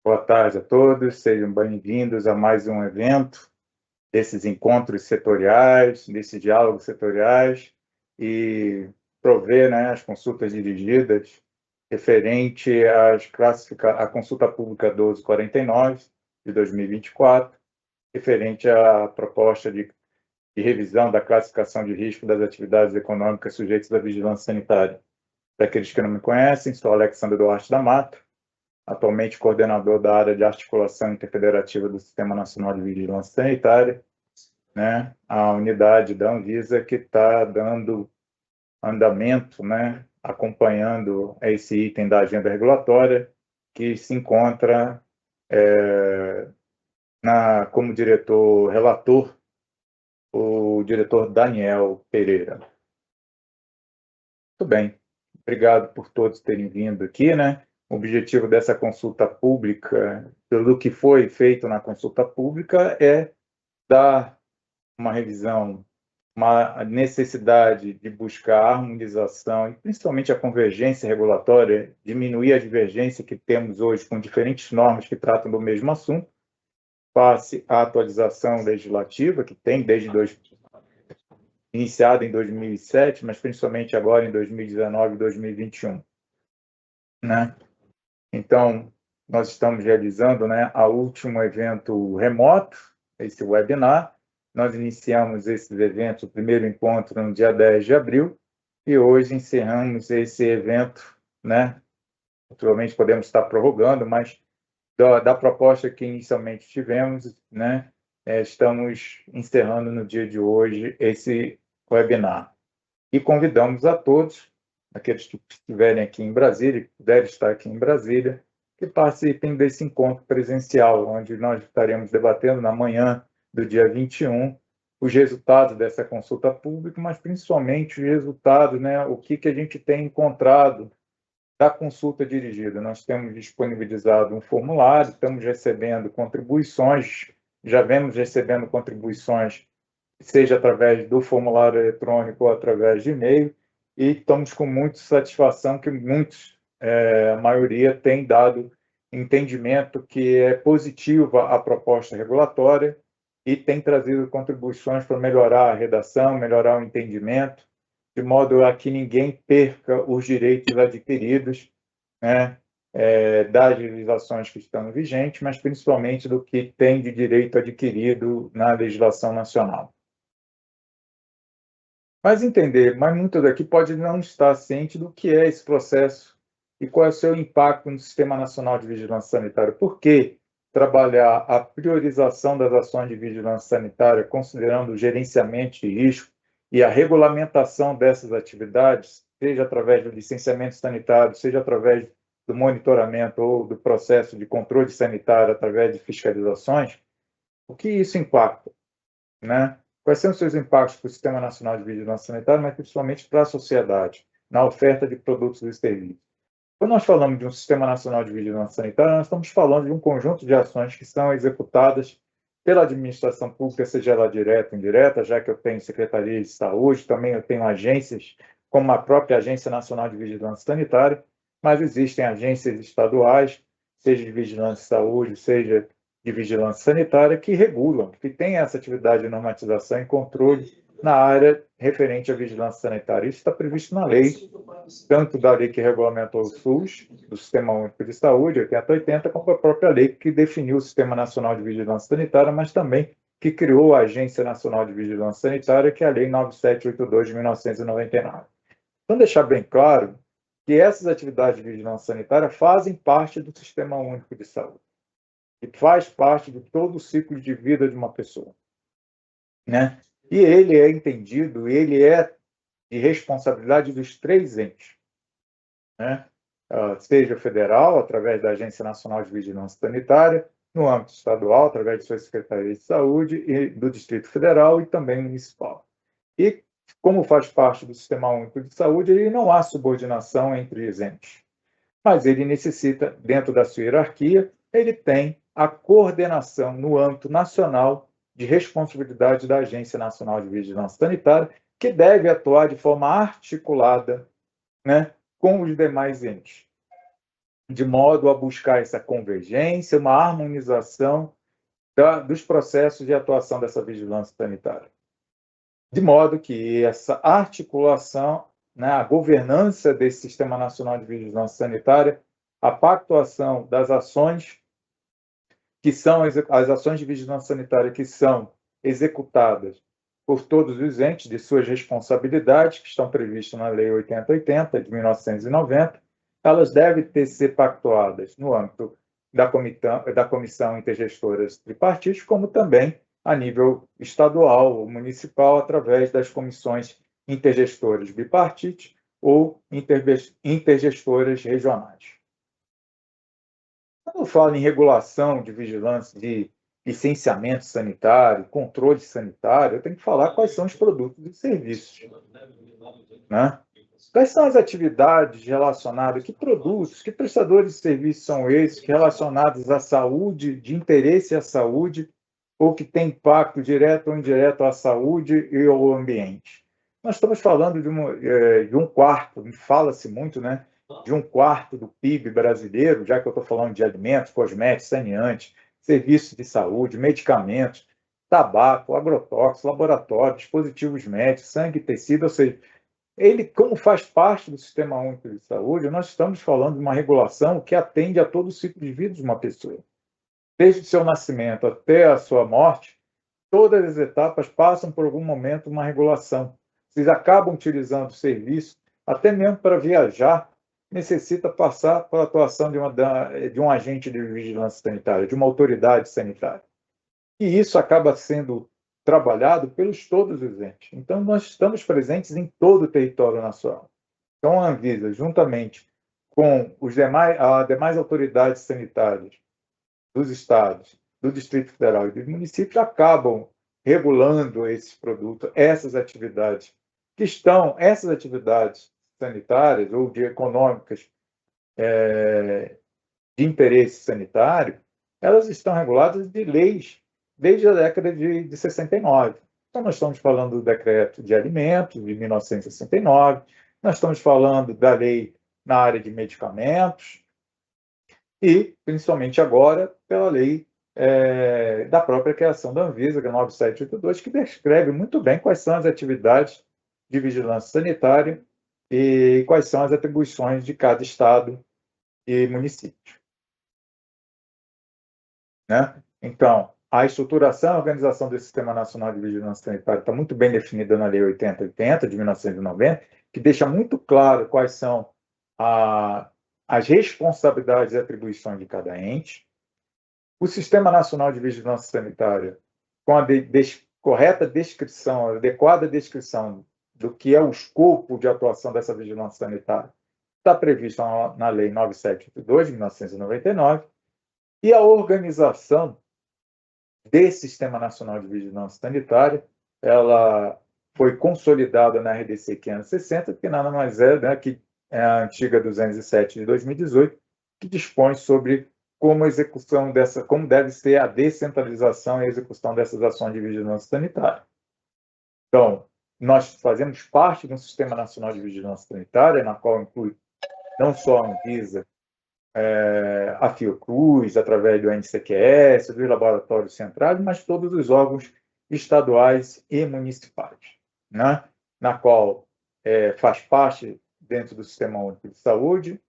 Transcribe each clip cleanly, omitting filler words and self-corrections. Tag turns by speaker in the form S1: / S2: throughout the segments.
S1: Boa tarde a todos, sejam bem-vindos a mais um evento desses encontros setoriais, desses diálogos setoriais e prover, né, as consultas dirigidas referente à consulta pública 1249 de 2024, referente à proposta de revisão da classificação de risco das atividades econômicas sujeitas à vigilância sanitária. Para aqueles que não me conhecem, sou Alexandre Duarte da Mata, atualmente coordenador da área de articulação interfederativa do Sistema Nacional de Vigilância Sanitária, né, a unidade da Anvisa que está dando andamento, né, acompanhando esse item da agenda regulatória, que se encontra como relator, o diretor Daniel Pereira. Muito bem, obrigado por todos terem vindo aqui, né? O objetivo dessa consulta pública, pelo que foi feito na consulta pública, é dar uma revisão, uma necessidade de buscar a harmonização e principalmente a convergência regulatória, diminuir a divergência que temos hoje com diferentes normas que tratam do mesmo assunto, face à atualização legislativa que tem iniciada em 2007, mas principalmente agora em 2019 e 2021, né? Então, nós estamos realizando, né, o último evento remoto, esse webinar. Nós iniciamos esses eventos, o primeiro encontro no dia 10 de abril, e hoje encerramos esse evento, né? Naturalmente, podemos estar prorrogando, mas da proposta que inicialmente tivemos, né, estamos encerrando no dia de hoje esse webinar. E convidamos a todos, aqueles que estiverem aqui em Brasília, que puderem estar aqui em Brasília, que participem desse encontro presencial, onde nós estaremos debatendo na manhã do dia 21 os resultados dessa consulta pública, mas principalmente os resultados, né, o que a gente tem encontrado da consulta dirigida. Nós temos disponibilizado um formulário, estamos recebendo contribuições, já vemos recebendo contribuições, seja através do formulário eletrônico ou através de e-mail, e estamos com muita satisfação que a maioria tem dado entendimento que é positiva a proposta regulatória e tem trazido contribuições para melhorar a redação, melhorar o entendimento, de modo a que ninguém perca os direitos adquiridos, né, das legislações que estão vigentes, mas principalmente do que tem de direito adquirido na legislação nacional. Mas muitos daqui pode não estar ciente do que é esse processo e qual é o seu impacto no Sistema Nacional de Vigilância Sanitária. Por que trabalhar a priorização das ações de vigilância sanitária, considerando o gerenciamento de risco e a regulamentação dessas atividades, seja através do licenciamento sanitário, seja através do monitoramento ou do processo de controle sanitário através de fiscalizações? O que isso impacta, né? Quais são os seus impactos para o Sistema Nacional de Vigilância Sanitária, mas principalmente para a sociedade, na oferta de produtos e serviços? Quando nós falamos de um Sistema Nacional de Vigilância Sanitária, nós estamos falando de um conjunto de ações que são executadas pela administração pública, seja ela direta ou indireta, já que eu tenho Secretaria de Saúde, também eu tenho agências, como a própria Agência Nacional de Vigilância Sanitária, mas existem agências estaduais, seja de vigilância de saúde, seja de vigilância sanitária, que regulam, que têm essa atividade de normatização e controle na área referente à vigilância sanitária. Isso está previsto na lei, tanto da lei que regulamentou o SUS, do Sistema Único de Saúde, 8080, como a própria lei que definiu o Sistema Nacional de Vigilância Sanitária, mas também que criou a Agência Nacional de Vigilância Sanitária, que é a Lei 9782 de 1999. Então, deixar bem claro que essas atividades de vigilância sanitária fazem parte do Sistema Único de Saúde, que faz parte de todo o ciclo de vida de uma pessoa, né? E ele é entendido, ele é de responsabilidade dos três entes, né? Seja federal, através da Agência Nacional de Vigilância Sanitária, no âmbito estadual, através de sua Secretaria de Saúde, e do Distrito Federal e também municipal. E, como faz parte do Sistema Único de Saúde, ele não há subordinação entre os entes, mas ele necessita, dentro da sua hierarquia, ele tem a coordenação no âmbito nacional de responsabilidade da Agência Nacional de Vigilância Sanitária, que deve atuar de forma articulada, né, com os demais entes. de modo a buscar essa convergência, uma harmonização dos processos de atuação dessa vigilância sanitária. De modo que essa articulação, né, a governança desse Sistema Nacional de Vigilância Sanitária, a pactuação das ações que são as ações de vigilância sanitária que são executadas por todos os entes de suas responsabilidades, que estão previstas na Lei 8080, de 1990, elas devem ser pactuadas no âmbito da Comissão Intergestora Tripartite, como também a nível estadual ou municipal, através das comissões intergestoras bipartite ou intergestoras regionais. Quando eu falo em regulação de vigilância, de licenciamento sanitário, controle sanitário, eu tenho que falar quais são os produtos e serviços, né? Quais são as atividades relacionadas, que produtos, que prestadores de serviços são esses relacionados à saúde, de interesse à saúde, ou que têm impacto direto ou indireto à saúde e ao ambiente. Nós estamos falando de um quarto, fala-se muito, né, de um quarto do PIB brasileiro, já que eu estou falando de alimentos, cosméticos, saneantes, serviços de saúde, medicamentos, tabaco, agrotóxicos, laboratórios, dispositivos médicos, sangue e tecido, ou seja, ele, como faz parte do Sistema Único de Saúde, nós estamos falando de uma regulação que atende a todo o ciclo de vida de uma pessoa. Desde o seu nascimento até a sua morte, todas as etapas passam por algum momento uma regulação. Vocês acabam utilizando o serviço, até mesmo para viajar, necessita passar pela atuação de um agente de vigilância sanitária, de uma autoridade sanitária. E isso acaba sendo trabalhado pelos todos os entes. Então, nós estamos presentes em todo o território nacional. Então, a Anvisa, juntamente com as demais autoridades sanitárias dos estados, do Distrito Federal e dos municípios, acabam regulando esses produtos, essas atividades sanitárias ou de econômicas de interesse sanitário, elas estão reguladas de leis desde a década de 69. Então, nós estamos falando do Decreto de Alimentos, de 1969, nós estamos falando da lei na área de medicamentos e, principalmente agora, pela lei da própria criação da Anvisa, que é 9782, que descreve muito bem quais são as atividades de vigilância sanitária e quais são as atribuições de cada estado e município, né? Então, a estruturação e organização do Sistema Nacional de Vigilância Sanitária está muito bem definida na Lei 8080, de 1990, que deixa muito claro quais são as responsabilidades e atribuições de cada ente. O Sistema Nacional de Vigilância Sanitária, com a correta descrição, a adequada descrição do que é o escopo de atuação dessa vigilância sanitária, está previsto na Lei 9782, de 1999, e a organização desse Sistema Nacional de Vigilância Sanitária, ela foi consolidada na RDC 560, que nada mais é, né, que é a antiga 207 de 2018, que dispõe sobre como deve ser a descentralização e execução dessas ações de vigilância sanitária. Então, nós fazemos parte de um Sistema Nacional de Vigilância Sanitária, na qual inclui não só a Anvisa, a Fiocruz, através do NCQS, dos laboratórios centrais, mas todos os órgãos estaduais e municipais, né? Na qual faz parte, dentro do Sistema Único de Saúde.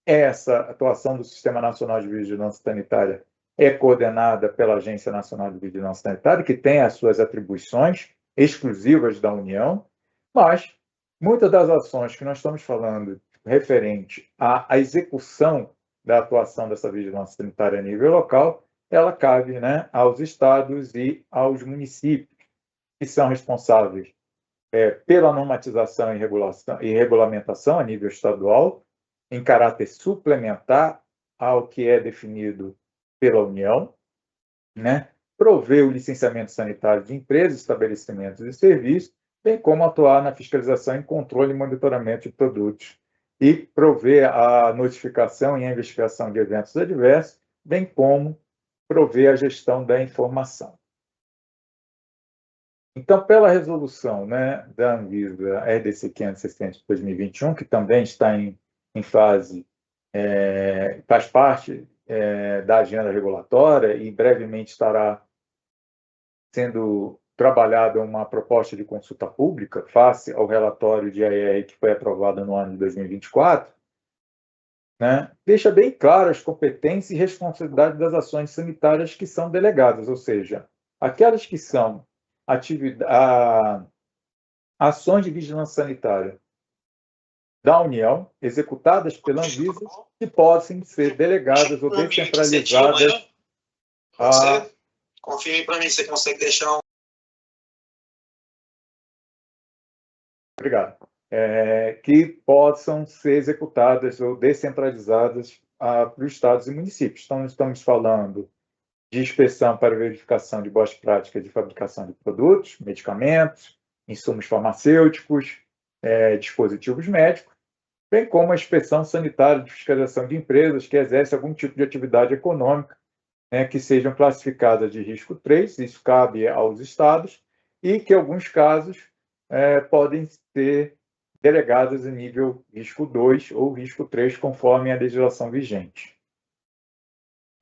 S1: Essa atuação do Sistema Nacional de Vigilância Sanitária é coordenada pela Agência Nacional de Vigilância Sanitária, que tem as suas atribuições exclusivas da União, mas muitas das ações que nós estamos falando referente à execução da atuação dessa vigilância sanitária a nível local, ela cabe, né, aos estados e aos municípios, que são responsáveis pela normatização e regulamentação a nível estadual, em caráter suplementar ao que é definido pela União, né? Prover o licenciamento sanitário de empresas, estabelecimentos e serviços, bem como atuar na fiscalização e controle e monitoramento de produtos e prover a notificação e a investigação de eventos adversos, bem como prover a gestão da informação. Então, pela resolução, né, da Anvisa RDC 560 de 2021, que também está em fase faz parte da agenda regulatória e brevemente estará sendo trabalhada uma proposta de consulta pública face ao relatório de AER que foi aprovado no ano de 2024, né, deixa bem claras as competências e responsabilidades das ações sanitárias que são delegadas, ou seja, aquelas que são ações de vigilância sanitária da União, executadas pela Anvisa, que podem ser delegadas ou descentralizadas.
S2: Você confirme para mim, você consegue deixar um.
S1: Obrigado. Que possam ser executadas ou descentralizadas para os estados e municípios. Então, estamos falando de inspeção para verificação de boas práticas de fabricação de produtos, medicamentos, insumos farmacêuticos, dispositivos médicos, bem como a inspeção sanitária de fiscalização de empresas que exercem algum tipo de atividade econômica, que sejam classificadas de risco 3, isso cabe aos estados, e que, em alguns casos, podem ser delegadas em nível risco 2 ou risco 3, conforme a legislação vigente.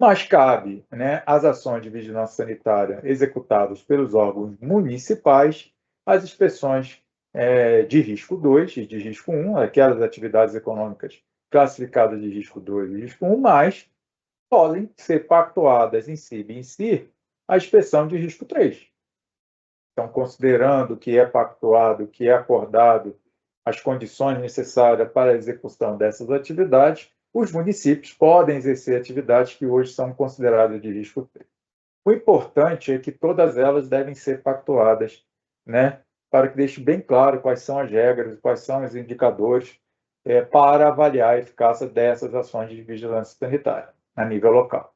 S1: Mas cabe, as ações de vigilância sanitária executadas pelos órgãos municipais, as inspeções de risco 2 e de risco 1, aquelas atividades econômicas classificadas de risco 2 e risco 1, mas podem ser pactuadas em si a inspeção de risco 3. Então, considerando que é pactuado, que é acordado as condições necessárias para a execução dessas atividades, os municípios podem exercer atividades que hoje são consideradas de risco 3. O importante é que todas elas devem ser pactuadas, para que deixe bem claro quais são as regras, quais são os indicadores para avaliar a eficácia dessas ações de vigilância sanitária a nível local.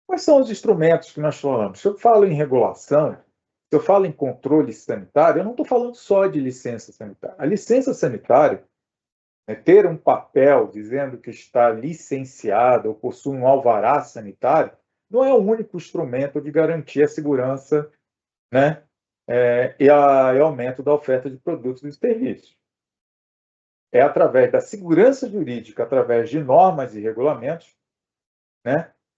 S1: Quais são os instrumentos que nós falamos? Se eu falo em regulação, se eu falo em controle sanitário, eu não estou falando só de licença sanitária. A licença sanitária, ter um papel dizendo que está licenciado ou possui um alvará sanitário, não é o único instrumento de garantir a segurança, e o aumento da oferta de produtos e serviços. É através da segurança jurídica, através de normas e regulamentos,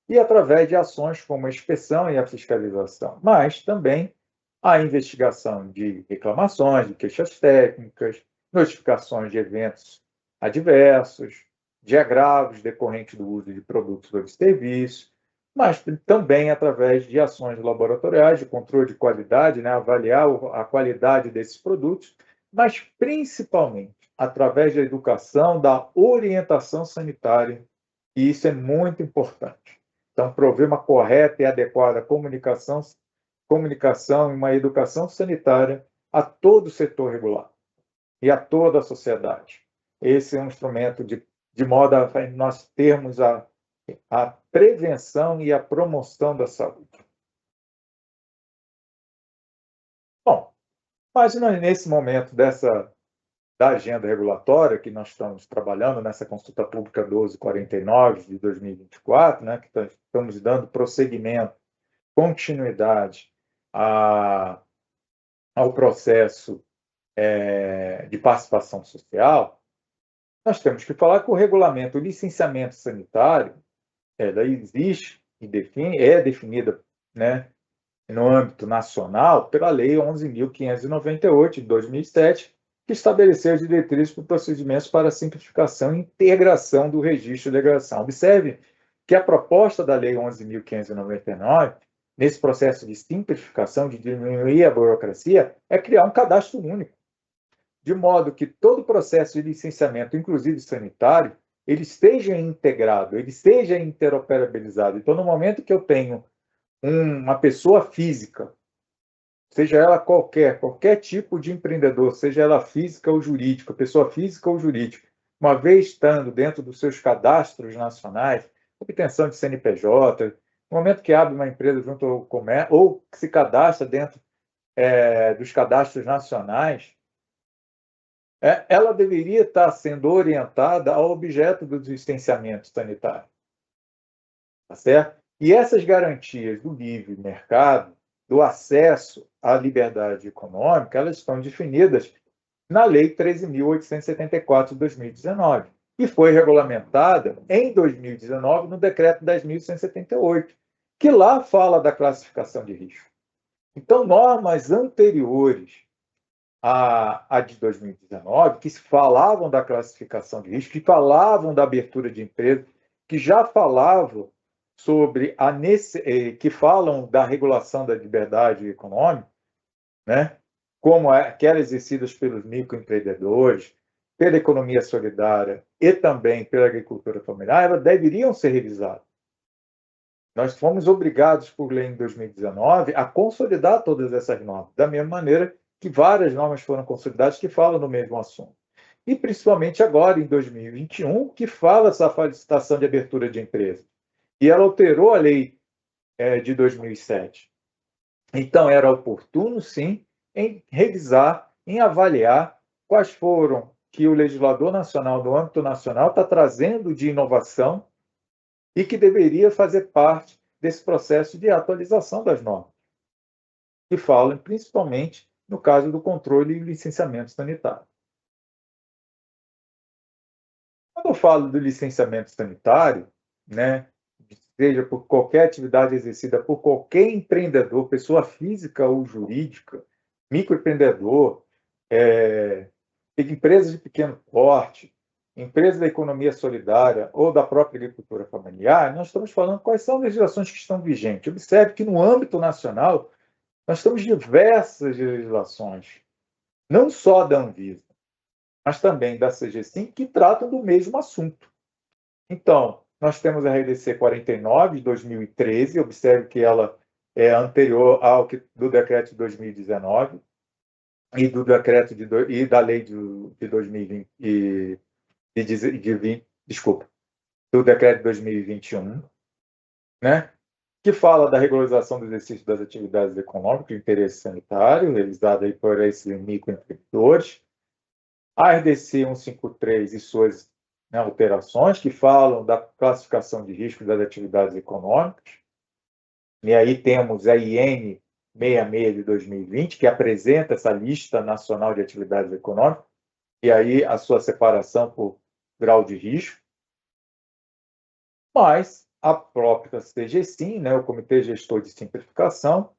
S1: e através de ações como a inspeção e a fiscalização, mas também a investigação de reclamações, de queixas técnicas, notificações de eventos adversos, de agravos decorrentes do uso de produtos ou de serviços, mas também através de ações laboratoriais, de controle de qualidade, avaliar a qualidade desses produtos, mas principalmente através da educação, da orientação sanitária, e isso é muito importante. Então, prover uma correta e adequada comunicação e uma educação sanitária a todo o setor regulado e a toda a sociedade. Esse é um instrumento de modo a nós termos a prevenção e a promoção da saúde. Bom, mas nesse momento da agenda regulatória que nós estamos trabalhando nessa consulta pública 1249 de 2024, que estamos dando prosseguimento, continuidade ao processo de participação social, nós temos que falar que o regulamento do licenciamento sanitário existe e é definida, no âmbito nacional pela Lei 11.598 de 2007, que estabeleceu as diretrizes para procedimentos para simplificação e integração do registro de delegação. Observe que a proposta da Lei 11.599, nesse processo de simplificação, de diminuir a burocracia, é criar um cadastro único, de modo que todo o processo de licenciamento, inclusive sanitário, ele esteja integrado, ele esteja interoperabilizado. Então, no momento que eu tenho uma pessoa física, seja ela qualquer tipo de empreendedor, seja ela física ou jurídica, pessoa física ou jurídica, uma vez estando dentro dos seus cadastros nacionais, obtenção de CNPJ, no momento que abre uma empresa junto ao comércio, ou que se cadastra dentro dos cadastros nacionais, ela deveria estar sendo orientada ao objeto do licenciamento sanitário. Tá certo? E essas garantias do livre mercado, do acesso à liberdade econômica, elas estão definidas na Lei 13.874 de 2019, e foi regulamentada em 2019 no Decreto 10.178, que lá fala da classificação de risco. Então, normas anteriores à de 2019, que falavam da classificação de risco, que falavam da abertura de empresa, que já falavam sobre que falam da regulação da liberdade econômica, né? Como aquelas exercidas pelos microempreendedores, pela economia solidária e também pela agricultura familiar, elas deveriam ser revisadas. Nós fomos obrigados, por lei em 2019, a consolidar todas essas normas, da mesma maneira que várias normas foram consolidadas que falam no mesmo assunto. E principalmente agora, em 2021, que fala essa solicitação de abertura de empresa. E ela alterou a lei de 2007. Então, era oportuno, sim, em revisar, em avaliar quais foram que o legislador nacional, no âmbito nacional, está trazendo de inovação e que deveria fazer parte desse processo de atualização das normas, que falam principalmente no caso do controle e licenciamento sanitário. Quando eu falo do licenciamento sanitário, né, seja por qualquer atividade exercida por qualquer empreendedor, pessoa física ou jurídica, microempreendedor, empresas de pequeno porte, empresas da economia solidária ou da própria agricultura familiar, nós estamos falando quais são as legislações que estão vigentes. Observe que no âmbito nacional nós temos diversas legislações, não só da Anvisa, mas também da CGSIM, que tratam do mesmo assunto. Então, nós temos a RDC 49 de 2013, observe que ela é anterior do decreto de 2019 e do decreto e da lei de 2020 do decreto de 2021, né? Que fala da regularização do exercício das atividades econômicas de interesse sanitário, realizada aí por esses microempreendedores. A RDC 153 e suas alterações, que falam da classificação de risco das atividades econômicas. E aí temos a IN 66 de 2020, que apresenta essa lista nacional de atividades econômicas, e aí a sua separação por grau de risco. Mas a própria CGSIM, né, o Comitê Gestor de Simplificação,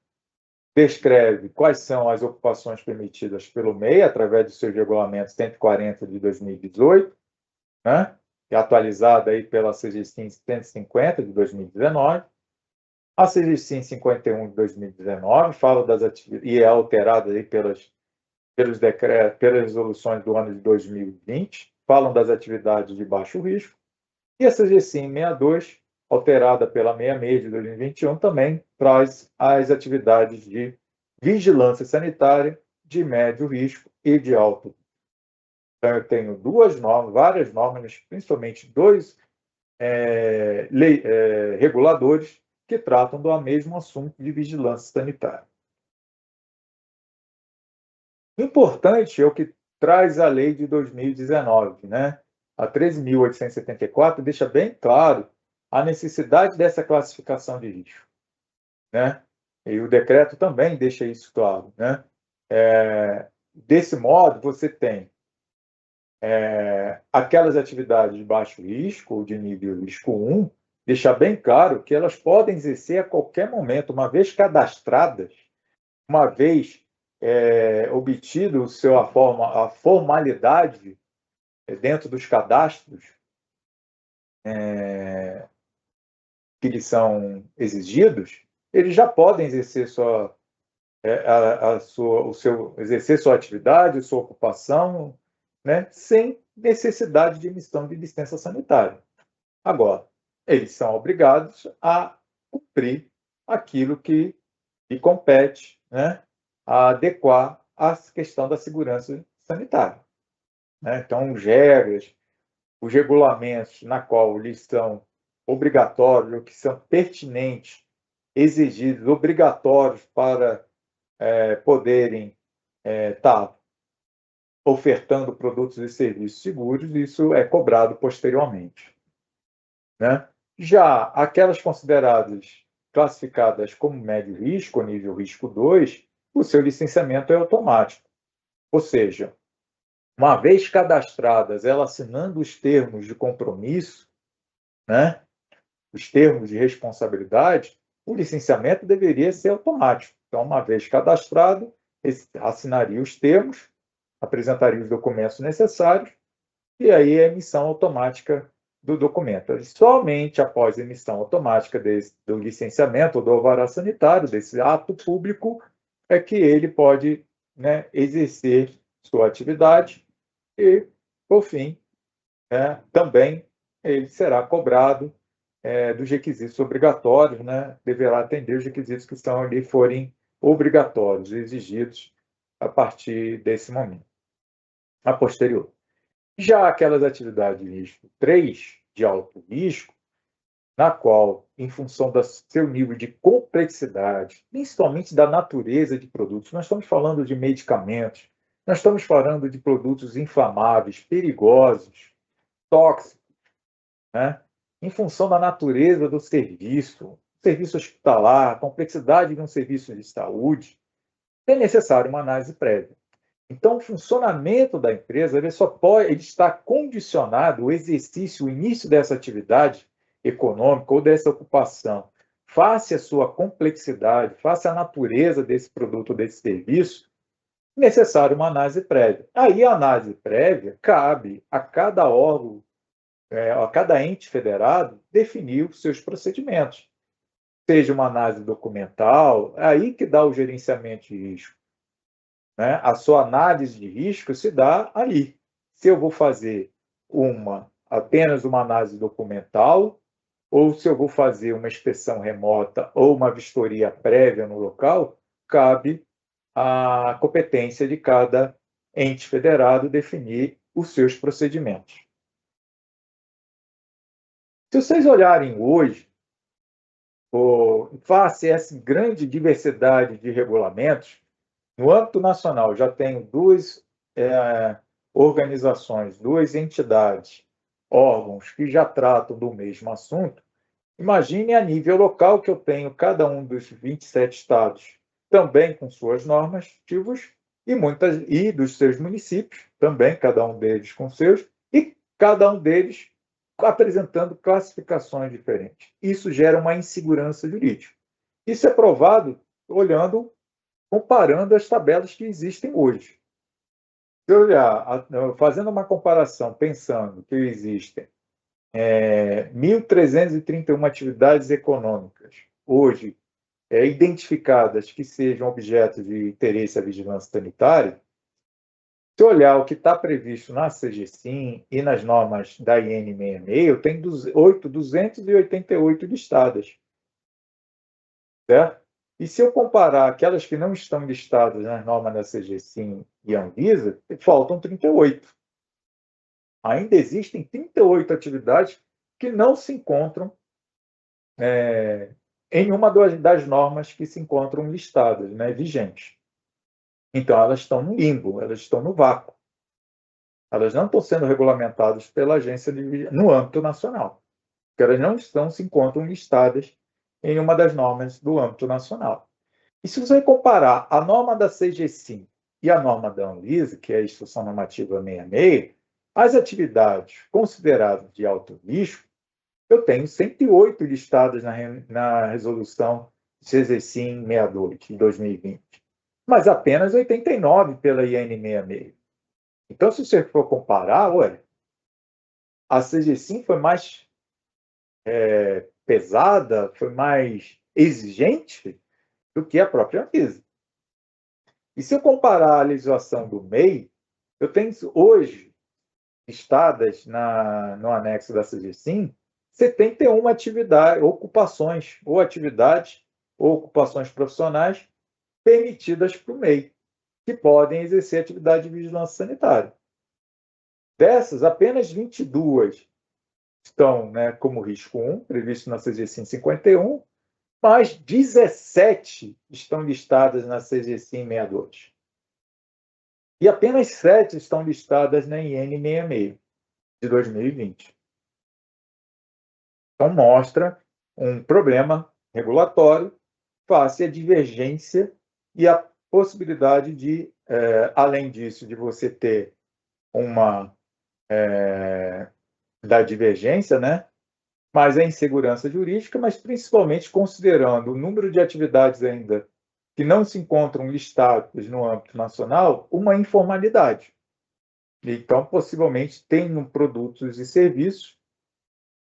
S1: descreve quais são as ocupações permitidas pelo MEI, através do seu regulamento 140 de 2018, né, que é atualizada aí pela CGSIM 150 de 2019. A CGSIM 51 de 2019 fala das atividades, e é alterada aí pelos decretos, pelas resoluções do ano de 2020, falam das atividades de baixo risco. E a CGSIM 62, alterada pela 66 de 2021, também traz as atividades de vigilância sanitária de médio risco e de alto. Então, eu tenho duas normas, várias normas, principalmente dois reguladores que tratam do mesmo assunto de vigilância sanitária. Importante é o que traz a lei de 2019, né? A 13.874 deixa bem claro a necessidade dessa classificação de risco, né? E o decreto também deixa isso claro, né? Desse modo, você tem aquelas atividades de baixo risco, ou de nível risco 1, deixar bem claro que elas podem exercer a qualquer momento, uma vez cadastradas, uma vez obtido a formalidade dentro dos cadastros que lhes são exigidos, eles já podem exercer exercer sua atividade, sua ocupação, né, sem necessidade de emissão de licença sanitária. Agora, eles são obrigados a cumprir aquilo que lhe compete, né, a adequar a questão da segurança sanitária, né? Então, os regulamentos na qual lhes são obrigatórios, ou que são pertinentes, exigidos, obrigatórios para poderem estar ofertando produtos e serviços seguros, isso é cobrado posteriormente, né? Já aquelas consideradas classificadas como médio risco, nível risco 2, o seu licenciamento é automático. Ou seja, uma vez cadastradas, ela assinando os termos de compromisso, né, os termos de responsabilidade, o licenciamento deveria ser automático. Então, uma vez cadastrado, assinaria os termos, apresentaria os documentos necessários, e aí a emissão automática do documento. E somente após a emissão automática do licenciamento ou do alvará sanitário, desse ato público, é que ele pode, né, exercer sua atividade e, por fim, também ele será cobrado dos requisitos obrigatórios, né, deverá atender os requisitos que estão ali forem obrigatórios, exigidos a partir desse momento, a posterior. Já aquelas atividades de risco 3, de alto risco, na qual, em função do seu nível de complexidade, principalmente da natureza de produtos, nós estamos falando de medicamentos, nós estamos falando de produtos inflamáveis, perigosos, tóxicos, né? Em função da natureza do serviço hospitalar, a complexidade de um serviço de saúde, é necessário uma análise prévia. Então, o funcionamento da empresa ele está condicionado, o exercício, o início dessa atividade econômica ou dessa ocupação, face à sua complexidade, face à natureza desse produto ou desse serviço, necessário uma análise prévia. Aí, a análise prévia cabe a cada órgão, a cada ente federado, definir os seus procedimentos. Seja uma análise documental, aí que dá o gerenciamento de risco. Né? A sua análise de risco se dá aí. Se eu vou fazer apenas uma análise documental, ou se eu vou fazer uma inspeção remota ou uma vistoria prévia no local, cabe à competência de cada ente federado definir os seus procedimentos. Se vocês olharem hoje, face a essa grande diversidade de regulamentos, no âmbito nacional, já tenho duas organizações, duas entidades, órgãos que já tratam do mesmo assunto. Imagine a nível local que eu tenho cada um dos 27 estados também com suas normas ativas e dos seus municípios também, cada um deles com seus, e cada um deles apresentando classificações diferentes. Isso gera uma insegurança jurídica. Isso é provado comparando as tabelas que existem hoje. Se eu olhar, fazendo uma comparação, pensando que existem 1.331 atividades econômicas hoje identificadas que sejam objetos de interesse à vigilância sanitária, se olhar o que está previsto na CGSIM e nas normas da IN 66, eu tenho 288 listadas. Certo? E se eu comparar aquelas que não estão listadas nas normas da CGSIM e Anvisa, faltam 38. Ainda existem 38 atividades que não se encontram em uma das normas que se encontram listadas, né, vigentes. Então, elas estão no limbo, elas estão no vácuo. Elas não estão sendo regulamentadas pela agência no âmbito nacional, porque elas não se encontram listadas em uma das normas do âmbito nacional. E se você comparar a norma da CGSIM e a norma da Anvisa, que é a Instrução Normativa 66, as atividades consideradas de alto risco, eu tenho 108 listadas na resolução CGSIM 62 de 2020, mas apenas 89 pela IN 66. Então, se você for comparar, a CGSIM foi mais pesada, foi mais exigente do que a própria Anvisa. E se eu comparar a legislação do MEI, eu tenho hoje listadas no anexo da CGSIM 71 ocupações ou ocupações profissionais permitidas para o MEI, que podem exercer atividade de vigilância sanitária. Dessas, apenas 22 estão, né, como risco 1, previsto na CGSIM 51, mas 17 estão listadas na CGSIM 62. E apenas 7 estão listadas na IN 66, de 2020. Então, mostra um problema regulatório face à divergência e a possibilidade de, além disso, de você ter da divergência, né? Mas a insegurança jurídica, mas principalmente considerando o número de atividades ainda que não se encontram listadas no âmbito nacional, uma informalidade. Então, possivelmente, tenham produtos e serviços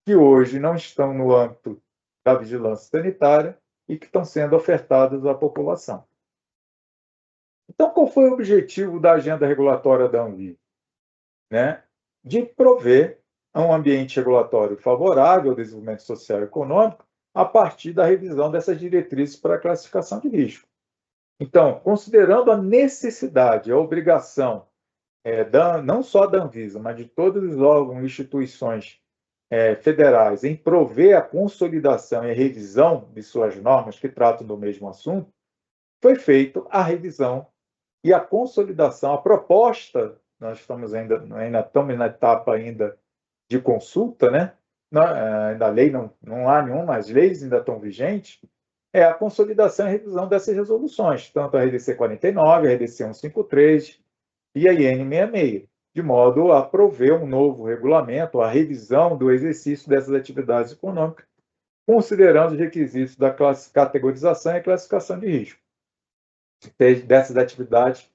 S1: que hoje não estão no âmbito da vigilância sanitária e que estão sendo ofertados à população. Então, qual foi o objetivo da agenda regulatória da Anvisa? Né? De prover um ambiente regulatório favorável ao desenvolvimento social e econômico a partir da revisão dessas diretrizes para a classificação de risco. Então, considerando a necessidade, a obrigação, não só da Anvisa, mas de todos os órgãos e instituições federais em prover a consolidação e a revisão de suas normas que tratam do mesmo assunto, foi feita a revisão e a consolidação, a proposta, nós estamos ainda estamos na etapa ainda de consulta, né? Da lei não há nenhuma, as leis ainda estão vigentes, é a consolidação e revisão dessas resoluções, tanto a RDC 49, a RDC 153 e a IN 66, de modo a prover um novo regulamento, a revisão do exercício dessas atividades econômicas, considerando os requisitos da categorização e classificação de risco dessas atividades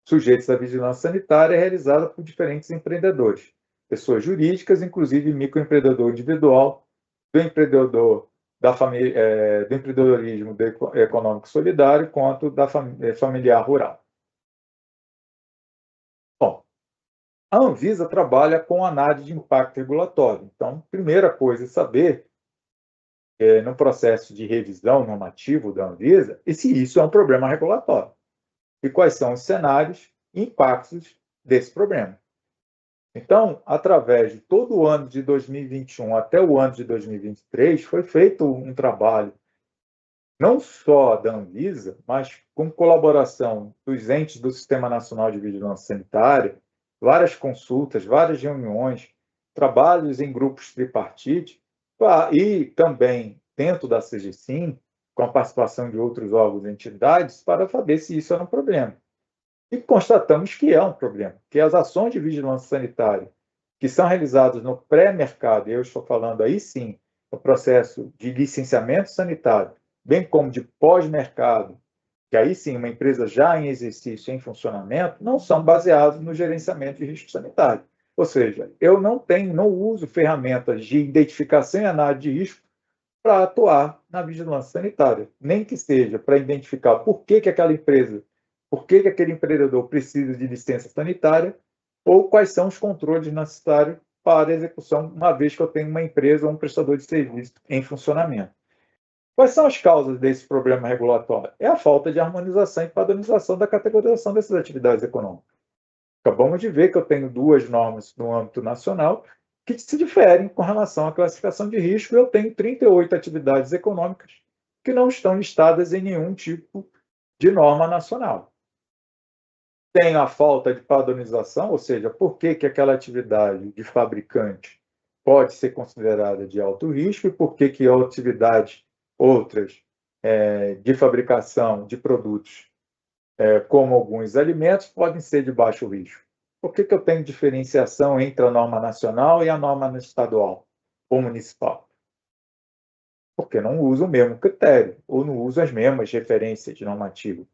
S1: sujeitas à vigilância sanitária realizada por diferentes empreendedores, pessoas jurídicas, inclusive microempreendedor individual, do empreendedor da família, do empreendedorismo econômico solidário, quanto da familiar rural. Bom, a Anvisa trabalha com análise de impacto regulatório. Então, primeira coisa é saber, no processo de revisão normativo da Anvisa, se isso é um problema regulatório e quais são os cenários e impactos desse problema. Então, através de todo o ano de 2021 até o ano de 2023, foi feito um trabalho, não só da Anvisa, mas com colaboração dos entes do Sistema Nacional de Vigilância Sanitária, várias consultas, várias reuniões, trabalhos em grupos tripartites e também dentro da CGSIM, com a participação de outros órgãos e entidades, para saber se isso era um problema. E constatamos que é um problema, que as ações de vigilância sanitária que são realizadas no pré-mercado, eu estou falando aí sim, no processo de licenciamento sanitário, bem como de pós-mercado, que aí sim uma empresa já em exercício, em funcionamento, não são baseados no gerenciamento de risco sanitário. Ou seja, eu não uso ferramentas de identificação e análise de risco para atuar na vigilância sanitária, nem que seja para identificar por que aquela empresa, por que aquele empreendedor precisa de licença sanitária ou quais são os controles necessários para a execução, uma vez que eu tenho uma empresa ou um prestador de serviço em funcionamento. Quais são as causas desse problema regulatório? É a falta de harmonização e padronização da categorização dessas atividades econômicas. Acabamos de ver que eu tenho duas normas no âmbito nacional que se diferem com relação à classificação de risco, e eu tenho 38 atividades econômicas que não estão listadas em nenhum tipo de norma nacional. Tenho a falta de padronização, ou seja, por que aquela atividade de fabricante pode ser considerada de alto risco e por que atividades outras de fabricação de produtos, como alguns alimentos, podem ser de baixo risco. Por que eu tenho diferenciação entre a norma nacional e a norma estadual ou municipal? Porque não uso o mesmo critério, ou não uso as mesmas referências normativas,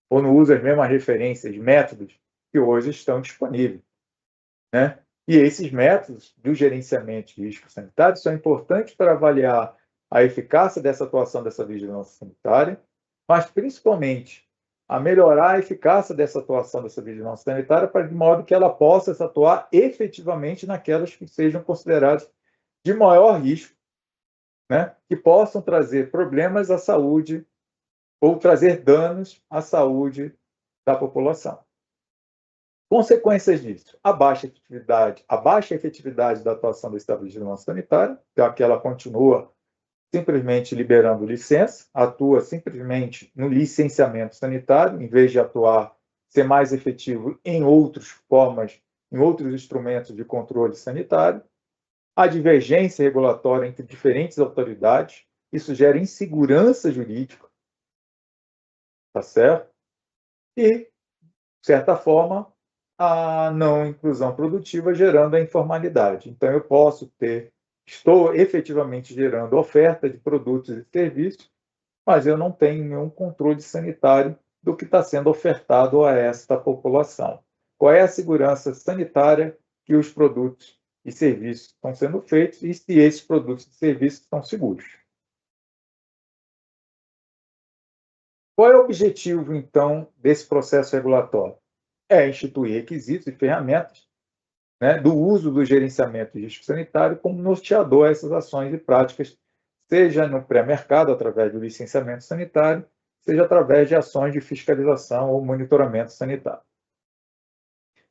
S1: ou não uso as mesmas referências, métodos que hoje estão disponíveis, né? E esses métodos do gerenciamento de risco sanitário são importantes para avaliar a eficácia dessa atuação dessa vigilância sanitária, mas principalmente a melhorar a eficácia dessa atuação dessa vigilância sanitária de modo que ela possa atuar efetivamente naquelas que sejam consideradas de maior risco, né? Que possam trazer problemas à saúde ou trazer danos à saúde da população. Consequências disso, a baixa efetividade da atuação do Estado de Vigilância Sanitária, já que ela continua simplesmente liberando licença, atua simplesmente no licenciamento sanitário, em vez de atuar, ser mais efetivo em outras formas, em outros instrumentos de controle sanitário. A divergência regulatória entre diferentes autoridades, isso gera insegurança jurídica, tá certo? E, de certa forma, a não inclusão produtiva, gerando a informalidade. Então, eu estou efetivamente gerando oferta de produtos e serviços, mas eu não tenho nenhum controle sanitário do que está sendo ofertado a esta população. Qual é a segurança sanitária que os produtos e serviços estão sendo feitos e se esses produtos e serviços estão seguros? Qual é o objetivo, então, desse processo regulatório? É instituir requisitos e ferramentas, né, do uso do gerenciamento de risco sanitário como norteador a essas ações e práticas, seja no pré-mercado, através do licenciamento sanitário, seja através de ações de fiscalização ou monitoramento sanitário.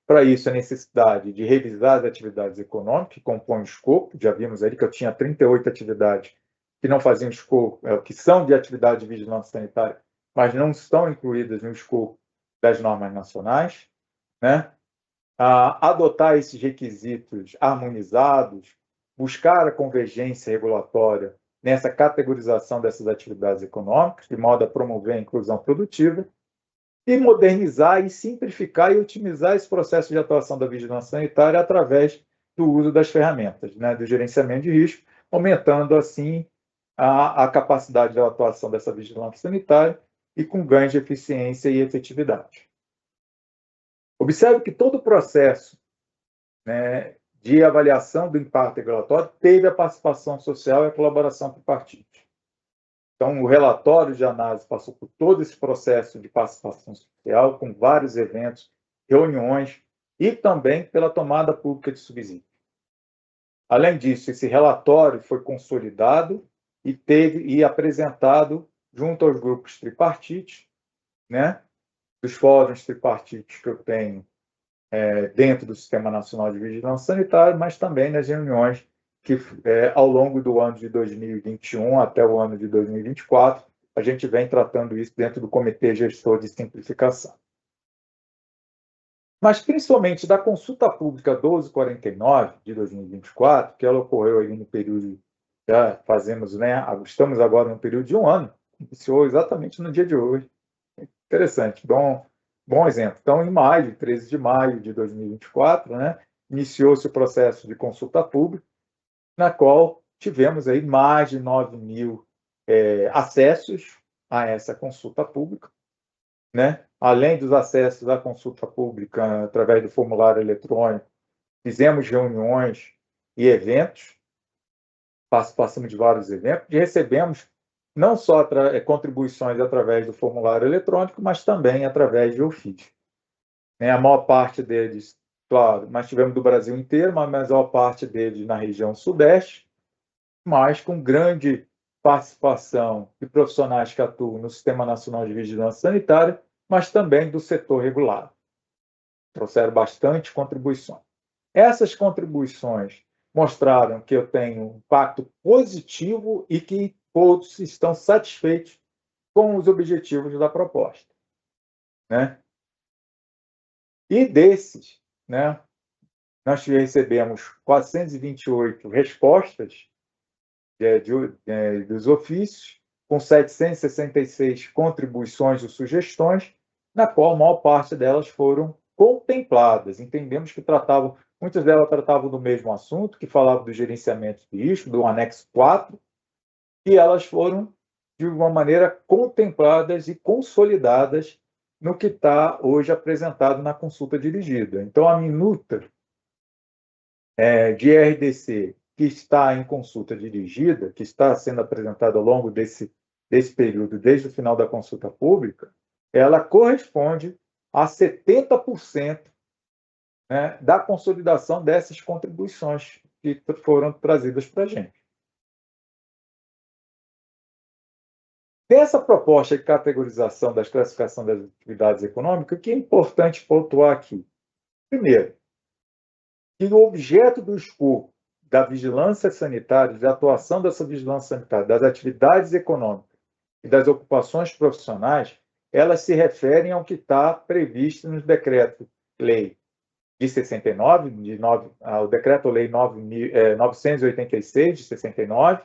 S1: Para isso, a necessidade de revisar as atividades econômicas que compõem o escopo. Já vimos aí que eu tinha 38 atividades que não faziam escopo, que são de atividade de vigilância sanitária, mas não estão incluídas no escopo das normas nacionais, né? Adotar esses requisitos harmonizados, buscar a convergência regulatória nessa categorização dessas atividades econômicas, de modo a promover a inclusão produtiva, e modernizar e simplificar e otimizar esse processo de atuação da vigilância sanitária através do uso das ferramentas, né, do gerenciamento de risco, aumentando, assim, a capacidade de atuação dessa vigilância sanitária e com ganhos de eficiência e efetividade. Observe que todo o processo, né, de avaliação do impacto regulatório teve a participação social e a colaboração por partidos. Então, o relatório de análise passou por todo esse processo de participação social, com vários eventos, reuniões e também pela tomada pública de subsídio. Além disso, esse relatório foi consolidado e apresentado junto aos grupos tripartites, né, dos fóruns tripartites que eu tenho dentro do Sistema Nacional de Vigilância Sanitária, mas também nas reuniões que, ao longo do ano de 2021 até o ano de 2024, a gente vem tratando isso dentro do Comitê Gestor de Simplificação. Mas, principalmente, da consulta pública 1249 de 2024, que ela ocorreu aí no período, já fazemos, né, estamos agora no período de um ano, iniciou exatamente no dia de hoje. Interessante, bom exemplo. Então, em maio, 13 de maio de 2024, né, iniciou-se o processo de consulta pública, na qual tivemos aí mais de 9.000 acessos a essa consulta pública, né? Além dos acessos à consulta pública através do formulário eletrônico, fizemos reuniões e eventos, participamos de vários eventos, e recebemos não só contribuições através do formulário eletrônico, mas também através de ofício. A maior parte deles, claro, mas tivemos do Brasil inteiro, mas a maior parte deles na região sudeste, mas com grande participação de profissionais que atuam no Sistema Nacional de Vigilância Sanitária, mas também do setor regulado. Trouxeram bastante contribuições. Essas contribuições mostraram que eu tenho um impacto positivo e que todos estão satisfeitos com os objetivos da proposta, né? E desses, né, nós recebemos 428 respostas dos ofícios, com 766 contribuições ou sugestões, na qual a maior parte delas foram contempladas. Entendemos que muitas delas tratavam do mesmo assunto, que falavam do gerenciamento de risco, do anexo 4, e elas foram, de uma maneira, contempladas e consolidadas no que está hoje apresentado na consulta dirigida. Então, a minuta de RDC que está em consulta dirigida, que está sendo apresentada ao longo desse período, desde o final da consulta pública, ela corresponde a 70%, né, da consolidação dessas contribuições que foram trazidas para a gente. Dessa proposta de categorização das classificações das atividades econômicas, o que é importante pontuar aqui? Primeiro, que o objeto do escopo da vigilância sanitária, da atuação dessa vigilância sanitária, das atividades econômicas e das ocupações profissionais, elas se referem ao que está previsto no Decreto-Lei de 69, o Decreto-Lei 986 de 69,